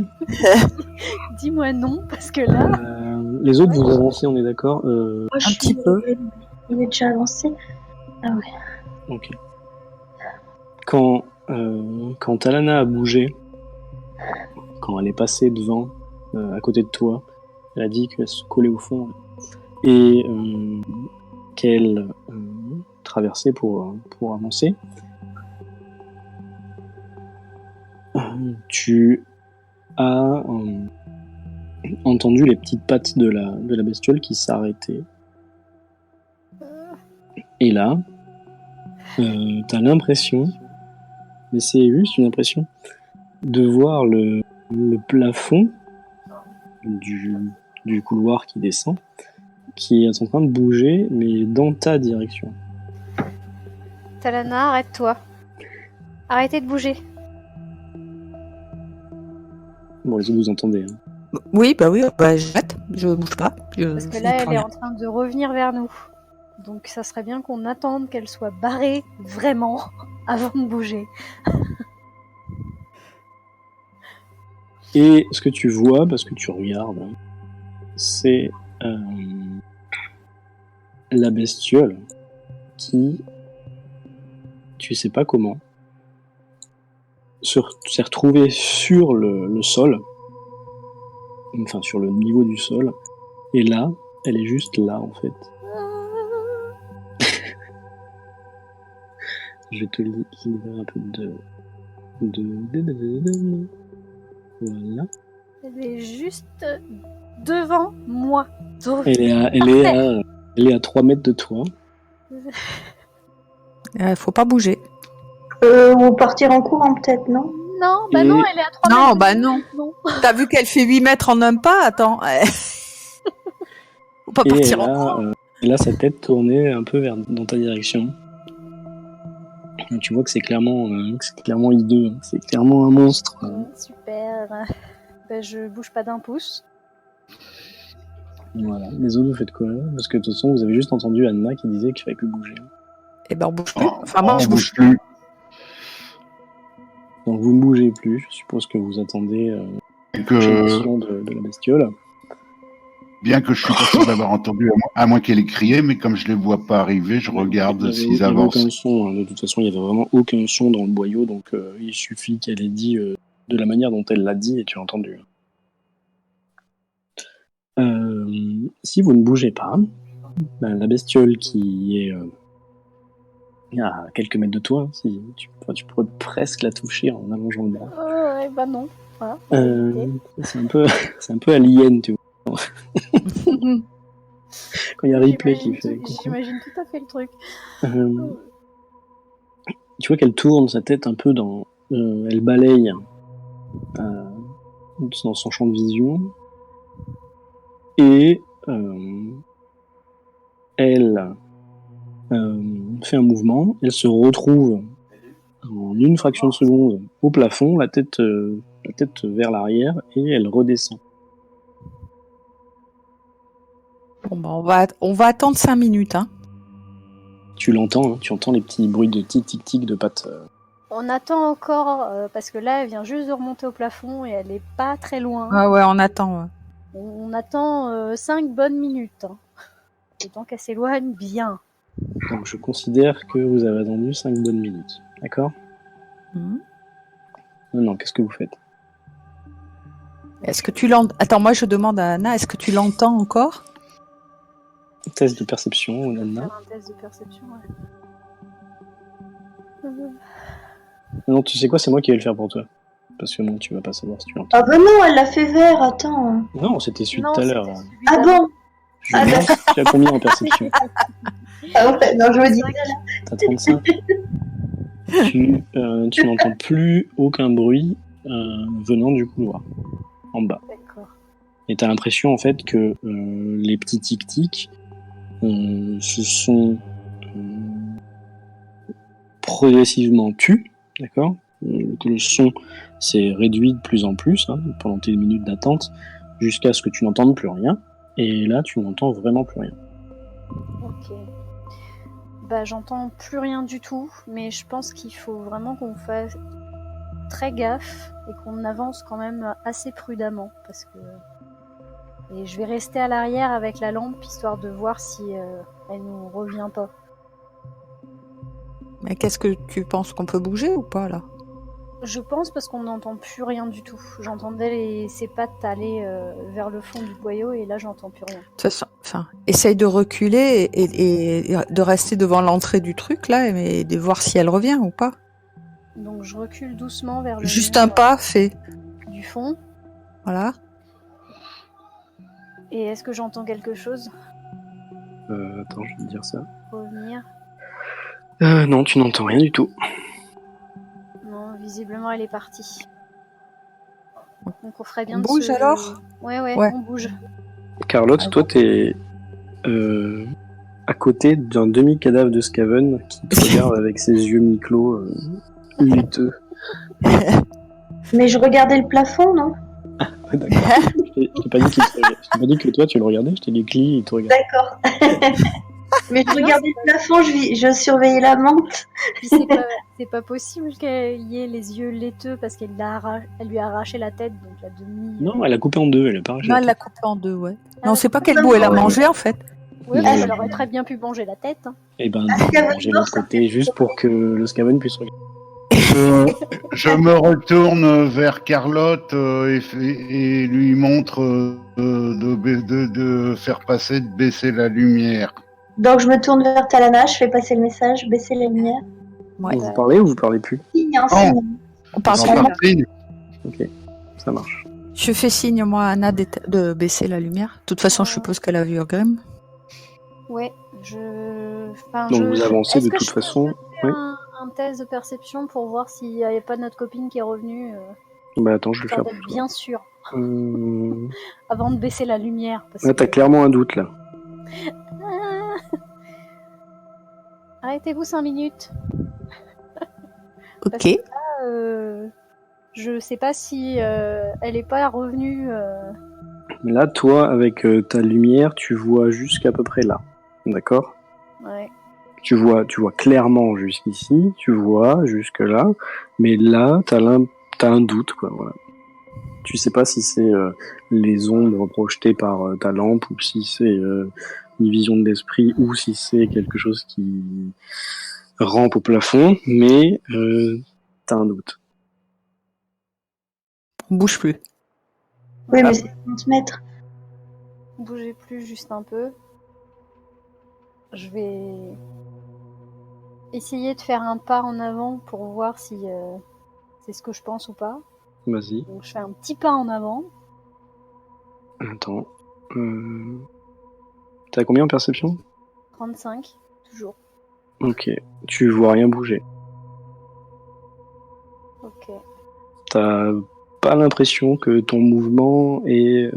Dis-moi non parce que là Les autres, vous avancez, on est d'accord Moi, je Un suis petit peu. Il est déjà avancé. Ok. Quand Alana a bougé, quand elle est passée devant, à côté de toi, elle a dit qu'elle se collait au fond et qu'elle traversait pour avancer. Tu as entendu les petites pattes de la bestiole qui s'arrêtaient. Et là, t'as l'impression, mais c'est juste une impression, de voir le plafond du couloir qui descend, qui est en train de bouger, mais dans ta direction. Talana, arrête-toi. Arrêtez de bouger. Bon, les autres, vous entendez. Hein. Oui, j'arrête. Je bouge pas. Parce que là, elle est en train de revenir vers nous. Donc ça serait bien qu'on attende qu'elle soit barrée vraiment avant de bouger. Et ce que tu vois, parce que tu regardes, hein, c'est la bestiole qui, tu sais pas comment, s'est retrouvée sur le sol, enfin sur le niveau du sol, et là, elle est juste là en fait. Je vais te lire un peu de... Voilà. Elle est juste devant moi. Donc, Elle est à 3 mètres de toi. Faut pas bouger. Ou partir en courant peut-être, non? non, bah non, elle est à 3 Non, mètres. bah non. T'as vu qu'elle fait 8 mètres en un pas? Attends. Faut pas Et partir en courant. elle a sa tête tournée un peu dans ta direction. Et tu vois que c'est clairement hideux, hein. C'est clairement un monstre. Super. Bah, je bouge pas d'un pouce. Voilà. Les autres, vous faites quoi? Parce que de toute façon, vous avez juste entendu Anna qui disait qu'il fallait plus bouger. Eh ben, on bouge plus. Oh, Enfin, moi, on je bouge. bouge plus. Donc vous ne bougez plus, je suppose que vous attendez la prochaine action de la bestiole. Bien que je suis pas sûr d'avoir entendu, à moins qu'elle ait crié, mais comme je les vois pas arriver, je regarde s'ils Il n'y avait avancent. aucun son, hein. De toute façon, il n'y avait vraiment aucun son dans le boyau, donc il suffit qu'elle ait dit de la manière dont elle l'a dit et tu as entendu. Si vous ne bougez pas, la bestiole qui est à quelques mètres de toi, si tu pourrais presque la toucher en allongeant le bras. Ouais, bah non. Voilà. C'est un peu alien, tu vois. Quand il y a Ripley qui fait coucou. J'imagine tout à fait le truc. Tu vois qu'elle tourne sa tête un peu elle balaye dans son champ de vision et elle fait un mouvement, elle se retrouve en une fraction de seconde au plafond, la tête vers l'arrière, et elle redescend. Bon, bah, on va attendre 5 minutes. Hein. Tu l'entends, hein, tu entends les petits bruits de tic-tic-tic de pattes. On attend encore, parce que là, elle vient juste de remonter au plafond et elle est pas très loin. Ah ouais, on attend. Ouais. On attend 5 bonnes minutes. Hein. Le temps qu'elle s'éloigne bien. Donc je considère que vous avez attendu 5 bonnes minutes. D'accord ? Non, qu'est-ce que vous faites ? Est-ce que tu l'entends ? Attends, moi je demande à Anna, est-ce que tu l'entends encore ? Test de perception, Anna. Faire un test de perception, ouais. Non, tu sais quoi, c'est moi qui vais le faire pour toi. Parce que moi, tu vas pas savoir si tu l'entends. Ah bah non, elle l'a fait vert, attends. Non, c'était celui de Non, tout à l'heure. c'était celui Ah d'avant. bon? Tu as combien en perception ? Ah ouais, non, je me dis... T'as 35. Tu n'entends plus aucun bruit venant du couloir, en bas. D'accord. Et t'as l'impression, en fait, que les petits tic-tic se sont progressivement tus, d'accord ? Que le son s'est réduit de plus en plus, hein, pendant tes minutes d'attente, jusqu'à ce que tu n'entendes plus rien. Et là, tu n'entends vraiment plus rien. Ok. Bah, j'entends plus rien du tout, mais je pense qu'il faut vraiment qu'on fasse très gaffe et qu'on avance quand même assez prudemment, parce que... Et je vais rester à l'arrière avec la lampe, histoire de voir si elle nous revient pas. Mais qu'est-ce que tu penses qu'on peut bouger ou pas là ? Je pense parce qu'on n'entend plus rien du tout. J'entendais ses pattes aller vers le fond du boyau et là j'entends plus rien. De toute façon, essaye de reculer et de rester devant l'entrée du truc là, et de voir si elle revient ou pas. Donc je recule doucement vers le Juste mur, un pas fait. Du fond. Voilà. Et est-ce que j'entends quelque chose Attends, je vais te dire ça. revenir? Non, tu n'entends rien du tout. Non, visiblement elle est partie. Donc on ferait bien On de bouge se... alors ? Ouais, Ouais. on bouge. Carlotte, toi, t'es à côté d'un demi-cadavre de Skaven qui te regarde avec ses yeux mi-clos, lutteux. Mais je regardais le plafond, non? Ouais, d'accord. Je t'ai pas dit qu'il te regardait. Je t'ai pas dit que toi, tu le regardais. Je t'ai dit que lui, il te regarde. D'accord. Mais je regardais le plafond, je surveillais la menthe. Puis c'est pas possible qu'elle y ait les yeux laiteux parce qu'elle lui a arraché la tête, donc la demi... Non, elle a coupé en deux. Elle a pas arraché Non, la elle l'a tête. coupé en deux, ouais. Ah, Non, c'est pas ouais. quel bout elle a mangé en fait. Ouais, Ouais. elle aurait très bien pu manger la tête. Hein. Eh ben, Skaven manger mort, l'autre côté juste pour que le Skaven puisse regarder. Je me retourne vers Carlotte et lui montre de faire passer, de baisser la lumière. Donc je me tourne vers Talana, je fais passer le message, baisser la lumière. Ouais. Vous parlez ou vous parlez plus? Signe, hein, Oh. signe. On parle J'en sur parle signe. Ok, ça marche. Je fais signe, moi, à Anna de baisser la lumière. De toute façon, je suppose qu'elle a vu Grim. Ouais, Donc vous avancez de toute façon. Oui. Un test de perception pour voir s'il n'y avait pas notre copine qui est revenue. Bah attends, je vais le faire Histoire pour d'être toi. bien sûr, Euh... avant de baisser la lumière. Parce Là, t'as que... clairement un doute là. Ah. Arrêtez-vous 5 minutes. Ok. Je sais pas si elle est pas revenue. Là, toi, avec ta lumière, tu vois jusqu'à peu près là. D'accord? Ouais. Tu vois clairement jusqu'ici, tu vois jusque-là, mais là, t'as un doute, quoi, voilà. Tu sais pas si c'est les ombres projetées par ta lampe, ou si c'est une vision de l'esprit, ou si c'est quelque chose qui rampe au plafond, mais t'as un doute. On bouge plus. Oui, Ah. mais c'est 30 mètres. Bougez plus juste un peu. Je vais essayer de faire un pas en avant pour voir si c'est ce que je pense ou pas. Vas-y, Donc je fais un petit pas en avant. attends. T'as combien en perception? 35, toujours. Ok, tu vois rien bouger. Ok. T'as pas l'impression que ton mouvement est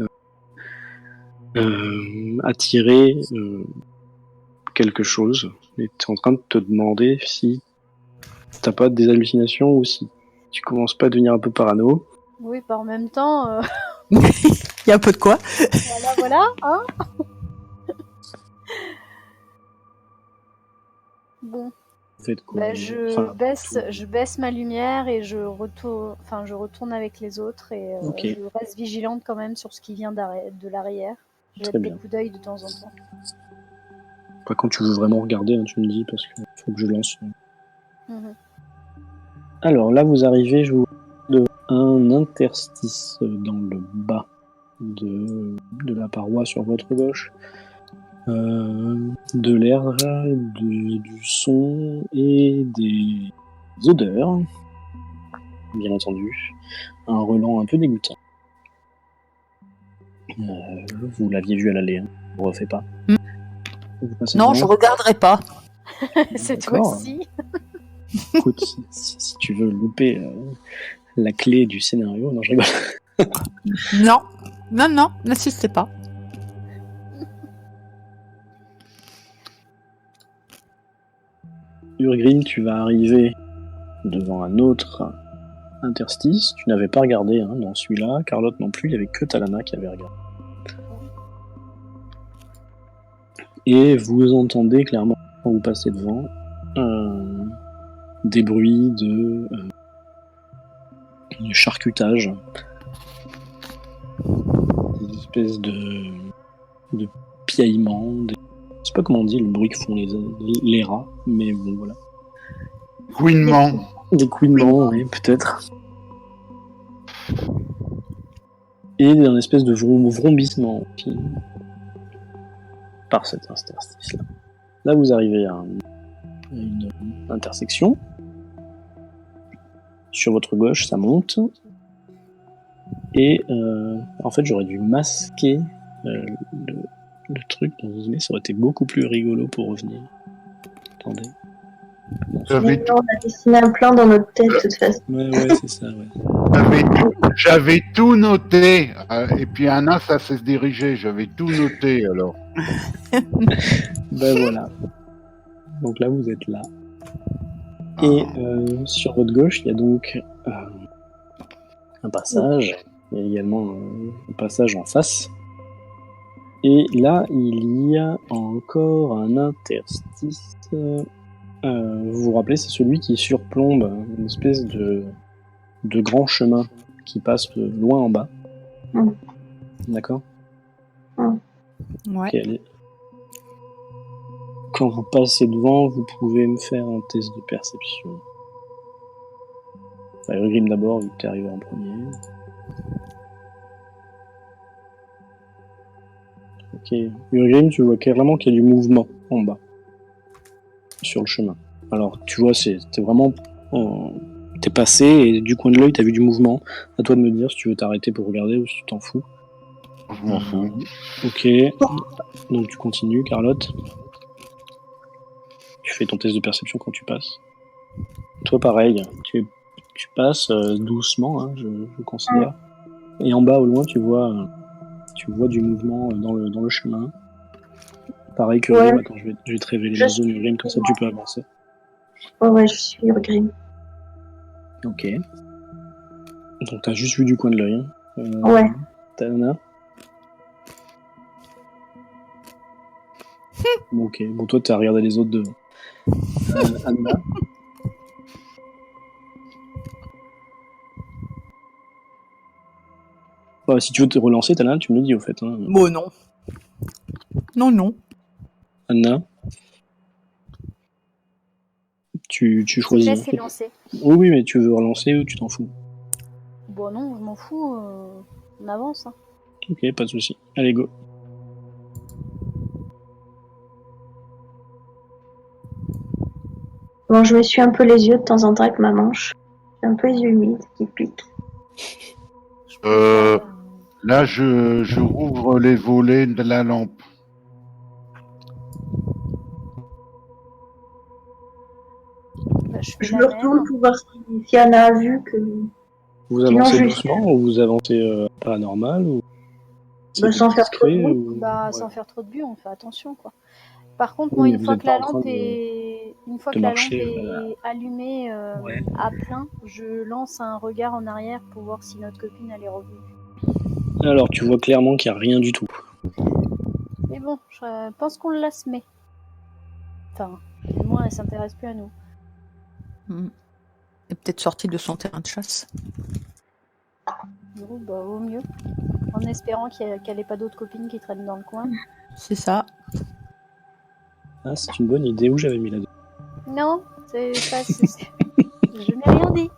attiré quelque chose, et t'es en train de te demander si t'as pas des hallucinations ou si tu commences pas à devenir un peu parano. Oui, en même temps, Il y a un peu de quoi. voilà, hein. Bon, Faites quoi? bah, Enfin, je baisse ma lumière et je retourne avec les autres et Ok. je reste vigilante quand même sur ce qui vient de l'arrière. Je Très jette des bien. coups d'œil de temps en temps. Après, quand tu veux vraiment regarder, hein, tu me dis, parce qu'il faut que je lance. Mhm. Alors là, vous arrivez, je vous de un interstice dans le bas de la paroi sur votre gauche. De l'air, du son et des odeurs, bien entendu. Un relent un peu dégoûtant. Vous l'aviez vu à l'aller, hein. Je vous refais pas. Mm. Vous passez Non, devant. je regarderai pas. Cette D'accord. fois-ci. Écoute, si tu veux louper la clé du scénario, non, je rigole. Non, n'insistez pas. Urgrim, tu vas arriver devant un autre interstice. Tu n'avais pas regardé hein, dans celui-là. Carlotte non plus, il n'y avait que Talana qui avait regardé. Et vous entendez clairement, quand vous passez devant, des bruits de charcutage. Des espèces de piaillements. Je sais pas comment on dit le bruit que font les rats, mais bon, voilà. Couinement. Des couinements, oui, peut-être. Et un espèce de vrombissement qui... par cet interstice-là. Là, vous arrivez à une intersection. Sur votre gauche, ça monte. Et en fait, j'aurais dû masquer le truc dont vous venez. Ça aurait été beaucoup plus rigolo pour revenir. Attendez. J'avais Mais non, on a dessiné un plan dans notre tête, de toute façon. Ouais, c'est ça, ouais. J'avais tout noté. Et puis Anna, ça s'est dirigé. J'avais tout noté alors. Ben voilà. Donc là, vous êtes là. Et sur votre gauche, il y a donc un passage. Il y a également un passage en face. Et là, il y a encore un interstice. Vous vous rappelez, c'est celui qui surplombe une espèce de grand chemin qui passe de loin en bas. Mm. D'accord? Ouais. Ok, allez. Quand vous passez devant, vous pouvez me faire un test de perception. Enfin, Urgrim d'abord, vu que t'es arrivé en premier. Ok. Urgrim, tu vois clairement qu'il y a du mouvement en bas. Sur le chemin. Alors, tu vois, t'es vraiment... t'es passé et du coin de l'œil, t'as vu du mouvement. À toi de me dire si tu veux t'arrêter pour regarder ou si tu t'en fous. Je m'en fous. Ok. Donc tu continues, Carlotte. Tu fais ton test de perception quand tu passes. Toi, pareil. Tu passes doucement, hein, je considère. Et en bas, au loin, tu vois du mouvement dans le chemin. Pareil que Urgrim. Attends, je vais te révéler la zone Urgrim, comme ça tu peux avancer. Ouais, je suis Urgrim. Ok. Donc t'as juste vu du coin de l'œil. Hein. Ouais. Talana. Ok, bon toi t'as regardé les autres devant. Anna. Si tu veux te relancer, Talana, tu me le dis au fait. Hein. Bon, non. Non. Anna, tu choisis. Laisse et lancer. Oui, mais tu veux relancer ou tu t'en fous? Bon, non, je m'en fous. On avance. Hein. Ok, pas de souci. Allez, go. Bon, je me suis un peu les yeux de temps en temps avec ma manche. J'ai un peu les yeux humides qui piquent. Là, je rouvre les volets de la lampe. Bah, je fais Je la me même. retourne pour voir si Anna a vu que. Vous Sinon, avancez je- doucement ou vous avancez paranormal ou c'est sans faire trop de discret bruit. ou... Bah, Ouais. sans faire trop de bruit, on fait attention, quoi. Par contre, Oui, moi, mais une vous fois êtes que pas la en train lampe de- est, une fois de que la marcher, lampe est allumée Ouais. à plein, je lance un regard en arrière pour voir si notre copine elle est revenue. Alors, tu vois clairement qu'il n'y a rien du tout. Mais bon, je pense qu'on la se met. Enfin, du moins, elle s'intéresse plus à nous. Elle est peut-être sortie de son terrain de chasse. Bon, bah, vaut mieux. En espérant qu'elle ait pas d'autres copines qui traînent dans le coin. C'est ça. Ah, c'est une bonne idée. Où j'avais mis la deux. Non, c'est pas. Je n'ai rien dit.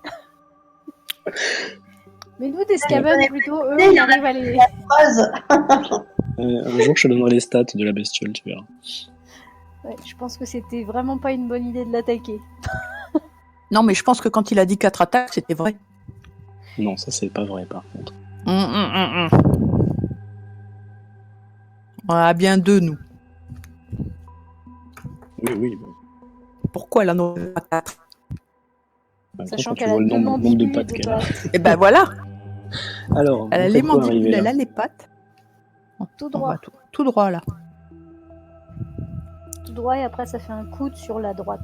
Mais nous, des scavens, plutôt, eux, on arrive à les. Rose. Un jour, je te donnerai les stats de la bestiole, tu verras. Ouais, je pense que c'était vraiment pas une bonne idée de l'attaquer. Non, mais je pense que quand il a dit 4 attaques, c'était vrai. Non, ça, c'est pas vrai, par contre. On a bien 2, nous. Oui. Bon. Pourquoi elle en aurait pas 4? En même temps, Sachant quand tu qu'elle a vois le 2 nombre de mandibules et pattes 2 qu'elle a. pattes. Et ben voilà. Alors, Elle a vous les faites quoi mandibules, arrivé elle là a les pattes. Tout On droit. va tout droit, là. Tout droit et après ça fait un coude sur la droite.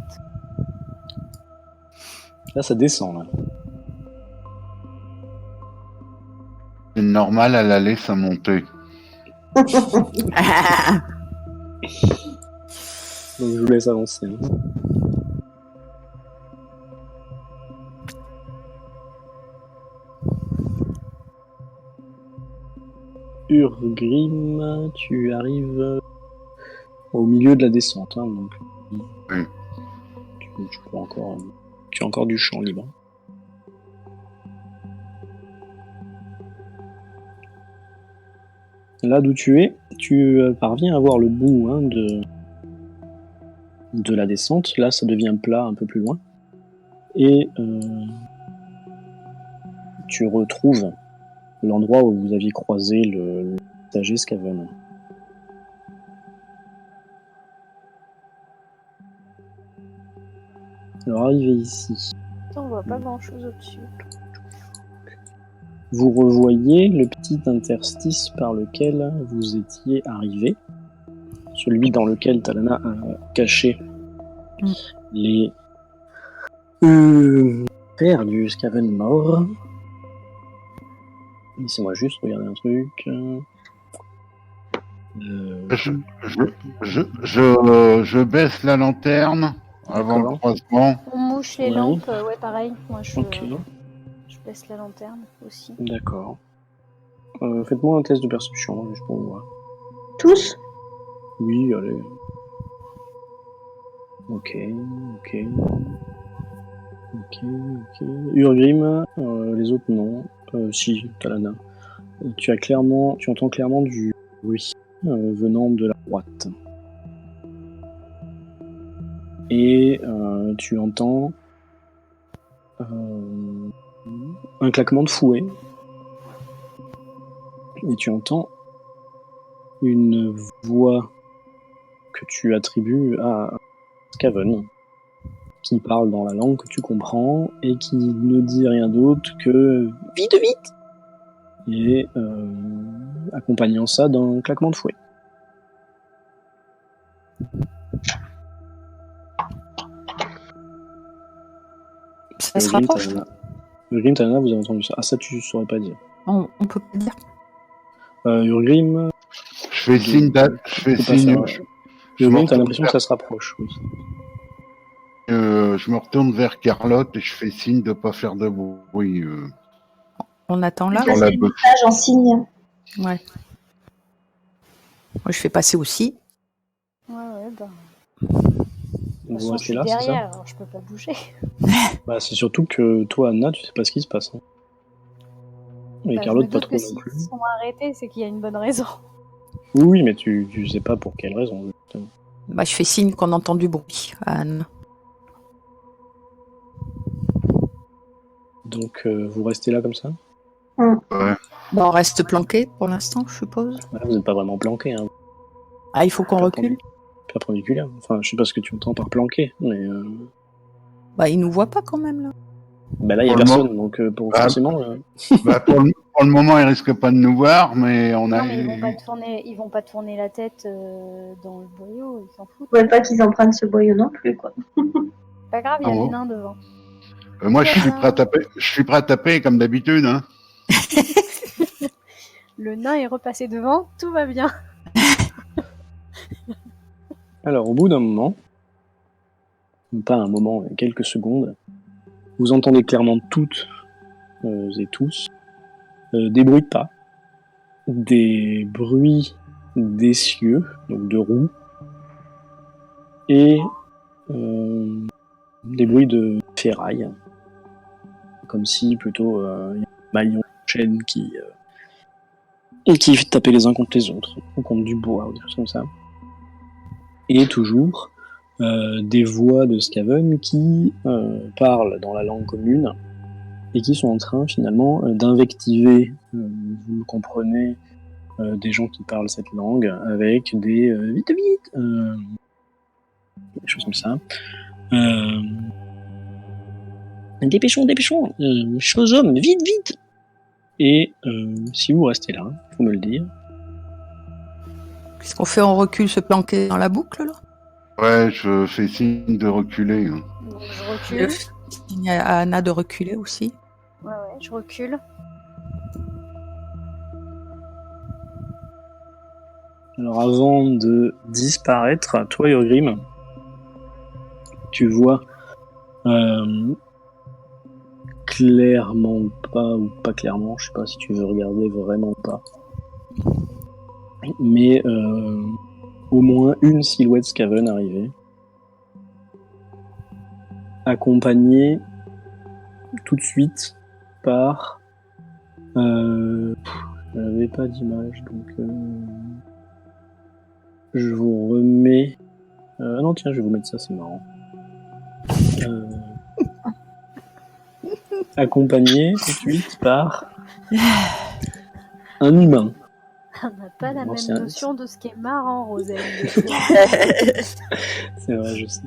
Là, ça descend, là. C'est normal, elle allait ça monter. Donc, je vous laisse avancer. Hein. Urgrim, tu arrives au milieu de la descente, hein, donc Oui. tu peux encore, tu as encore du champ libre. Là d'où tu es, tu parviens à voir le bout hein, de la descente. Là, ça devient plat un peu plus loin, et tu retrouves l'endroit où vous aviez croisé le messager Skaven. Alors, arrivé ici, On voit pas grand chose au-dessus. vous revoyez le petit interstice par lequel vous étiez arrivé, celui dans lequel Talana a caché les pères du Skaven mort. Laissez-moi juste regarder un truc. Je baisse la lanterne avant le D'accord. croisement. On mouche les Ouais. lampes, ouais pareil. Moi je Ok, baisse la lanterne aussi. d'accord. Faites-moi un test de perception, juste pour voir. Tous? Oui, allez. Ok. Urgrim, les autres non. Si, Talana. Tu entends clairement du bruit venant de la droite. Et tu entends un claquement de fouet. Et tu entends une voix que tu attribues à Skaven, qui parle dans la langue que tu comprends et qui ne dit rien d'autre que vite, vite, et accompagnant ça d'un claquement de fouet. Ça se rapproche. Urgrim, Talana, vous avez entendu ça. Ah, ça, tu saurais pas dire. On peut pas dire. Urgrim, Je fais signe. Je fais c'est pas signe. ça. Je Urgrim, m'en t'as retourne l'impression que vers- ça se rapproche, oui. je me retourne vers Carlotte et je fais signe de pas faire de bruit. On attend là. Sur la Passez le message en signe. Ouais. Moi, je fais passer aussi. Ouais, bah. De toute Vous façon, je restez suis là, c'est ça? derrière, alors je peux pas bouger. Bah, c'est surtout que toi, Anna, tu sais pas ce qui se passe. Hein. Et Bah, je Carlotte, me pas doute trop que non s'ils plus. sont arrêtés, c'est qu'il y a une bonne raison. Oui, mais tu sais pas pour quelle raison. Justement. Bah, je fais signe qu'on entend du bruit à Anne. Donc, vous restez là comme ça? Ouais. Bah, on reste planqué pour l'instant, je suppose. Voilà, vous n'êtes pas vraiment planqué. Hein. Ah, il faut qu'on recule. Perpendiculaire. Enfin, je sais pas ce que tu entends par planqué, mais Bah, il nous voit pas quand même là. bah là, il y a Pour le personne, donc forcément. Pour le moment, ils risquent pas de nous voir, mais on a. Non, mais ils vont pas tourner la tête dans le boyau, ils s'en foutent. Je ne pas qu'ils empruntent ce boyau non plus, quoi. Pas grave, il y a Ah les bon. nains devant. Moi, je suis prêt à taper comme d'habitude. Hein. Le nain est repassé devant, tout va bien. Alors, au bout d'un moment, pas un moment, mais quelques secondes, vous entendez clairement toutes et tous des bruits de pas, des bruits d'essieux, donc de roues, et des bruits de ferraille, comme si plutôt il y a un maillon de chaîne qui tapaient les uns contre les autres, ou contre du bois, ou des choses comme ça. Et toujours des voix de Skaven qui parlent dans la langue commune et qui sont en train finalement d'invectiver, vous le comprenez, des gens qui parlent cette langue avec des vite, des choses comme ça. Dépêchons, chose homme, vite. Et si vous restez là, faut me le dire. Qu'est-ce qu'on fait? On recule se planquer dans la boucle là? Ouais, je fais signe de reculer. Hein. Donc je recule. Il y a à Anna de reculer aussi. Ouais, je recule. Alors avant de disparaître, toi Urgrim, tu vois clairement pas, ou pas clairement, je sais pas si tu veux regarder vraiment pas, mais au moins une silhouette Skaven arriver, accompagnée tout de suite par j'avais pas d'image, donc je vous remets ah non tiens, je vais vous mettre ça, c'est marrant. Accompagné tout de suite par un humain. On n'a pas la Non, même c'est un- notion de ce qui est marrant, Roselle. C'est vrai, je sais.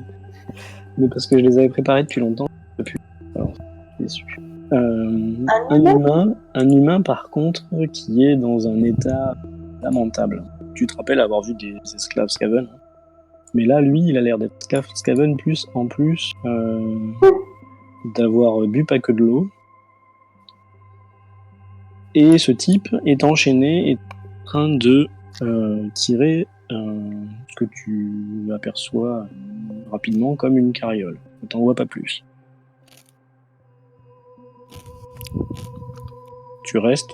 Mais parce que je les avais préparés depuis longtemps. Alors, déçu. Un humain, par contre, qui est dans un état lamentable. Tu te rappelles avoir vu des esclaves Skaven. Mais là, lui, il a l'air d'être esclave Skaven, plus en plus d'avoir bu pas que de l'eau. Et ce type est enchaîné et en train de tirer ce que tu aperçois rapidement comme une carriole. Ne t'en vois pas plus. Tu restes,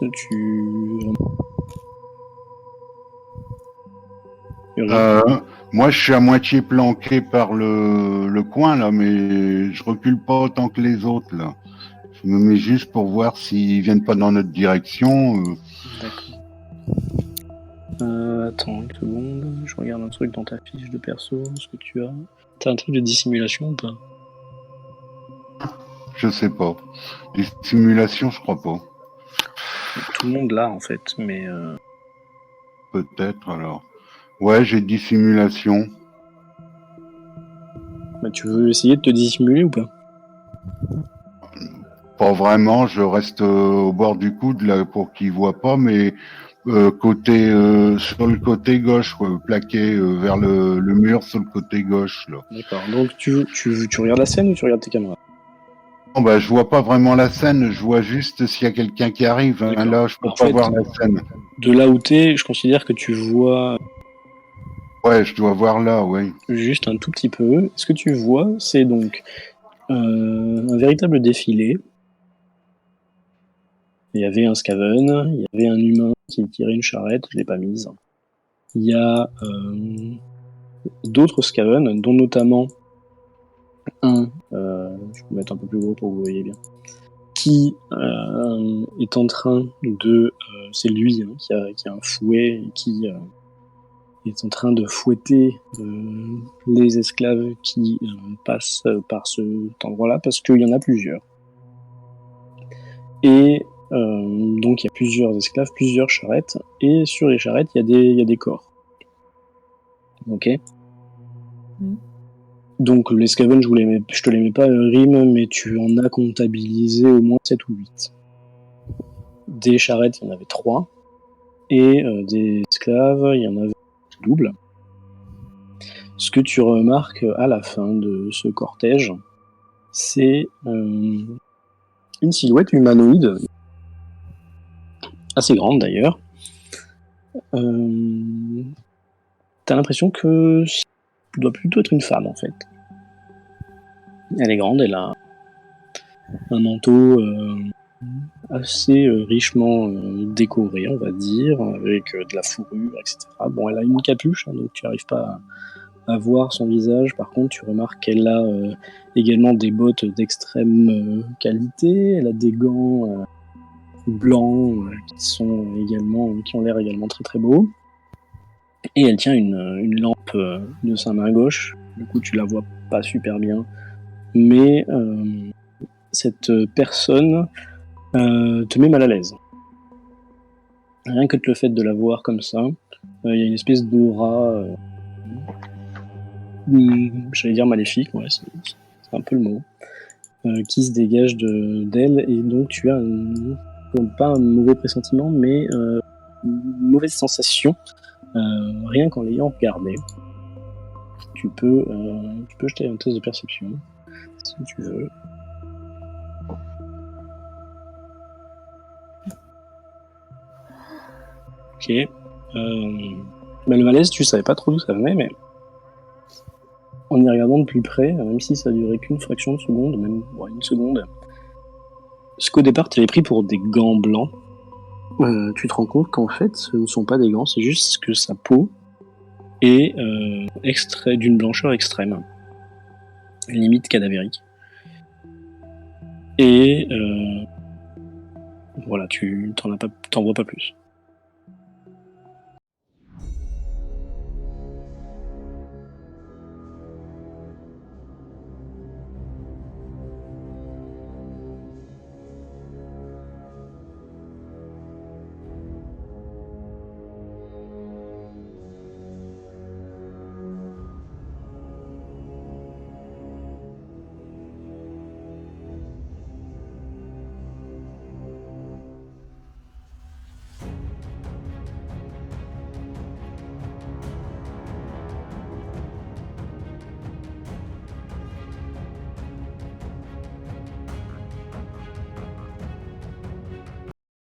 Moi, je suis à moitié planqué par le coin, là, mais je recule pas autant que les autres, là. Je me mets juste pour voir s'ils viennent pas dans notre direction. D'accord. Attends une seconde, je regarde un truc dans ta fiche de perso, ce que tu as. T'as un truc de dissimulation ou pas? Je sais pas. Les simulations, je crois pas. Tout le monde l'a en fait, mais Peut-être, alors. Ouais, j'ai dissimulation. bah, tu veux essayer de te dissimuler ou pas? Pas vraiment, je reste au bord du coude, là, pour qu'ils voient pas, mais sur le côté gauche, quoi, plaqué vers le mur sur le côté gauche, là. D'accord, donc tu regardes la scène ou tu regardes tes caméras? Non, bah, je vois pas vraiment la scène, je vois juste s'il y a quelqu'un qui arrive. Hein. D'accord. Là, je peux En pas fait, voir la scène. De là où t'es, je considère que tu vois Ouais, je dois voir là, ouais. Juste un tout petit peu. Ce que tu vois, c'est donc un véritable défilé. Il y avait un Skaven, il y avait un humain qui tirait une charrette, je l'ai pas mise. Il y a d'autres Skaven, dont notamment un, je vais vous mettre un peu plus gros pour que vous voyez bien, qui est en train de, c'est lui hein, qui a un fouet et qui est en train de fouetter les esclaves qui passent par cet endroit-là, parce qu'il y en a plusieurs. Et donc il y a plusieurs esclaves, plusieurs charrettes, et sur les charrettes, il y a des corps. Ok. Donc les Skaven, je te les mets pas rime, mais tu en as comptabilisé au moins 7 ou 8. Des charrettes, il y en avait 3. Et des esclaves, il y en avait double. Ce que tu remarques à la fin de ce cortège, c'est une silhouette humanoïde, assez grande d'ailleurs. T'as l'impression que ça doit plutôt être une femme en fait. Elle est grande, elle a un manteau assez richement décoré, on va dire, avec de la fourrure, etc. Bon, elle a une capuche, hein, donc tu n'arrives pas à voir son visage. Par contre, tu remarques qu'elle a également des bottes d'extrême qualité. Elle a des gants blancs qui ont l'air également très très beaux. Et elle tient une lampe de sa main gauche. Du coup, tu la vois pas super bien. Mais cette personne te met mal à l'aise. Rien que le fait de la voir comme ça, il y a une espèce d'aura, j'allais dire maléfique, ouais, c'est un peu le mot, qui se dégage d'elle, et donc tu as pas un mauvais pressentiment, mais une mauvaise sensation, rien qu'en l'ayant regardée. Tu peux jeter un test de perception, si tu veux. Ok. Mais le malaise, tu savais pas trop d'où ça venait, mais en y regardant de plus près, même si ça durait qu'une fraction de seconde, même une seconde, ce qu'au départ tu avais pris pour des gants blancs, tu te rends compte qu'en fait ce ne sont pas des gants, c'est juste que sa peau est d'une blancheur extrême, limite cadavérique. Et voilà, t'en vois pas plus.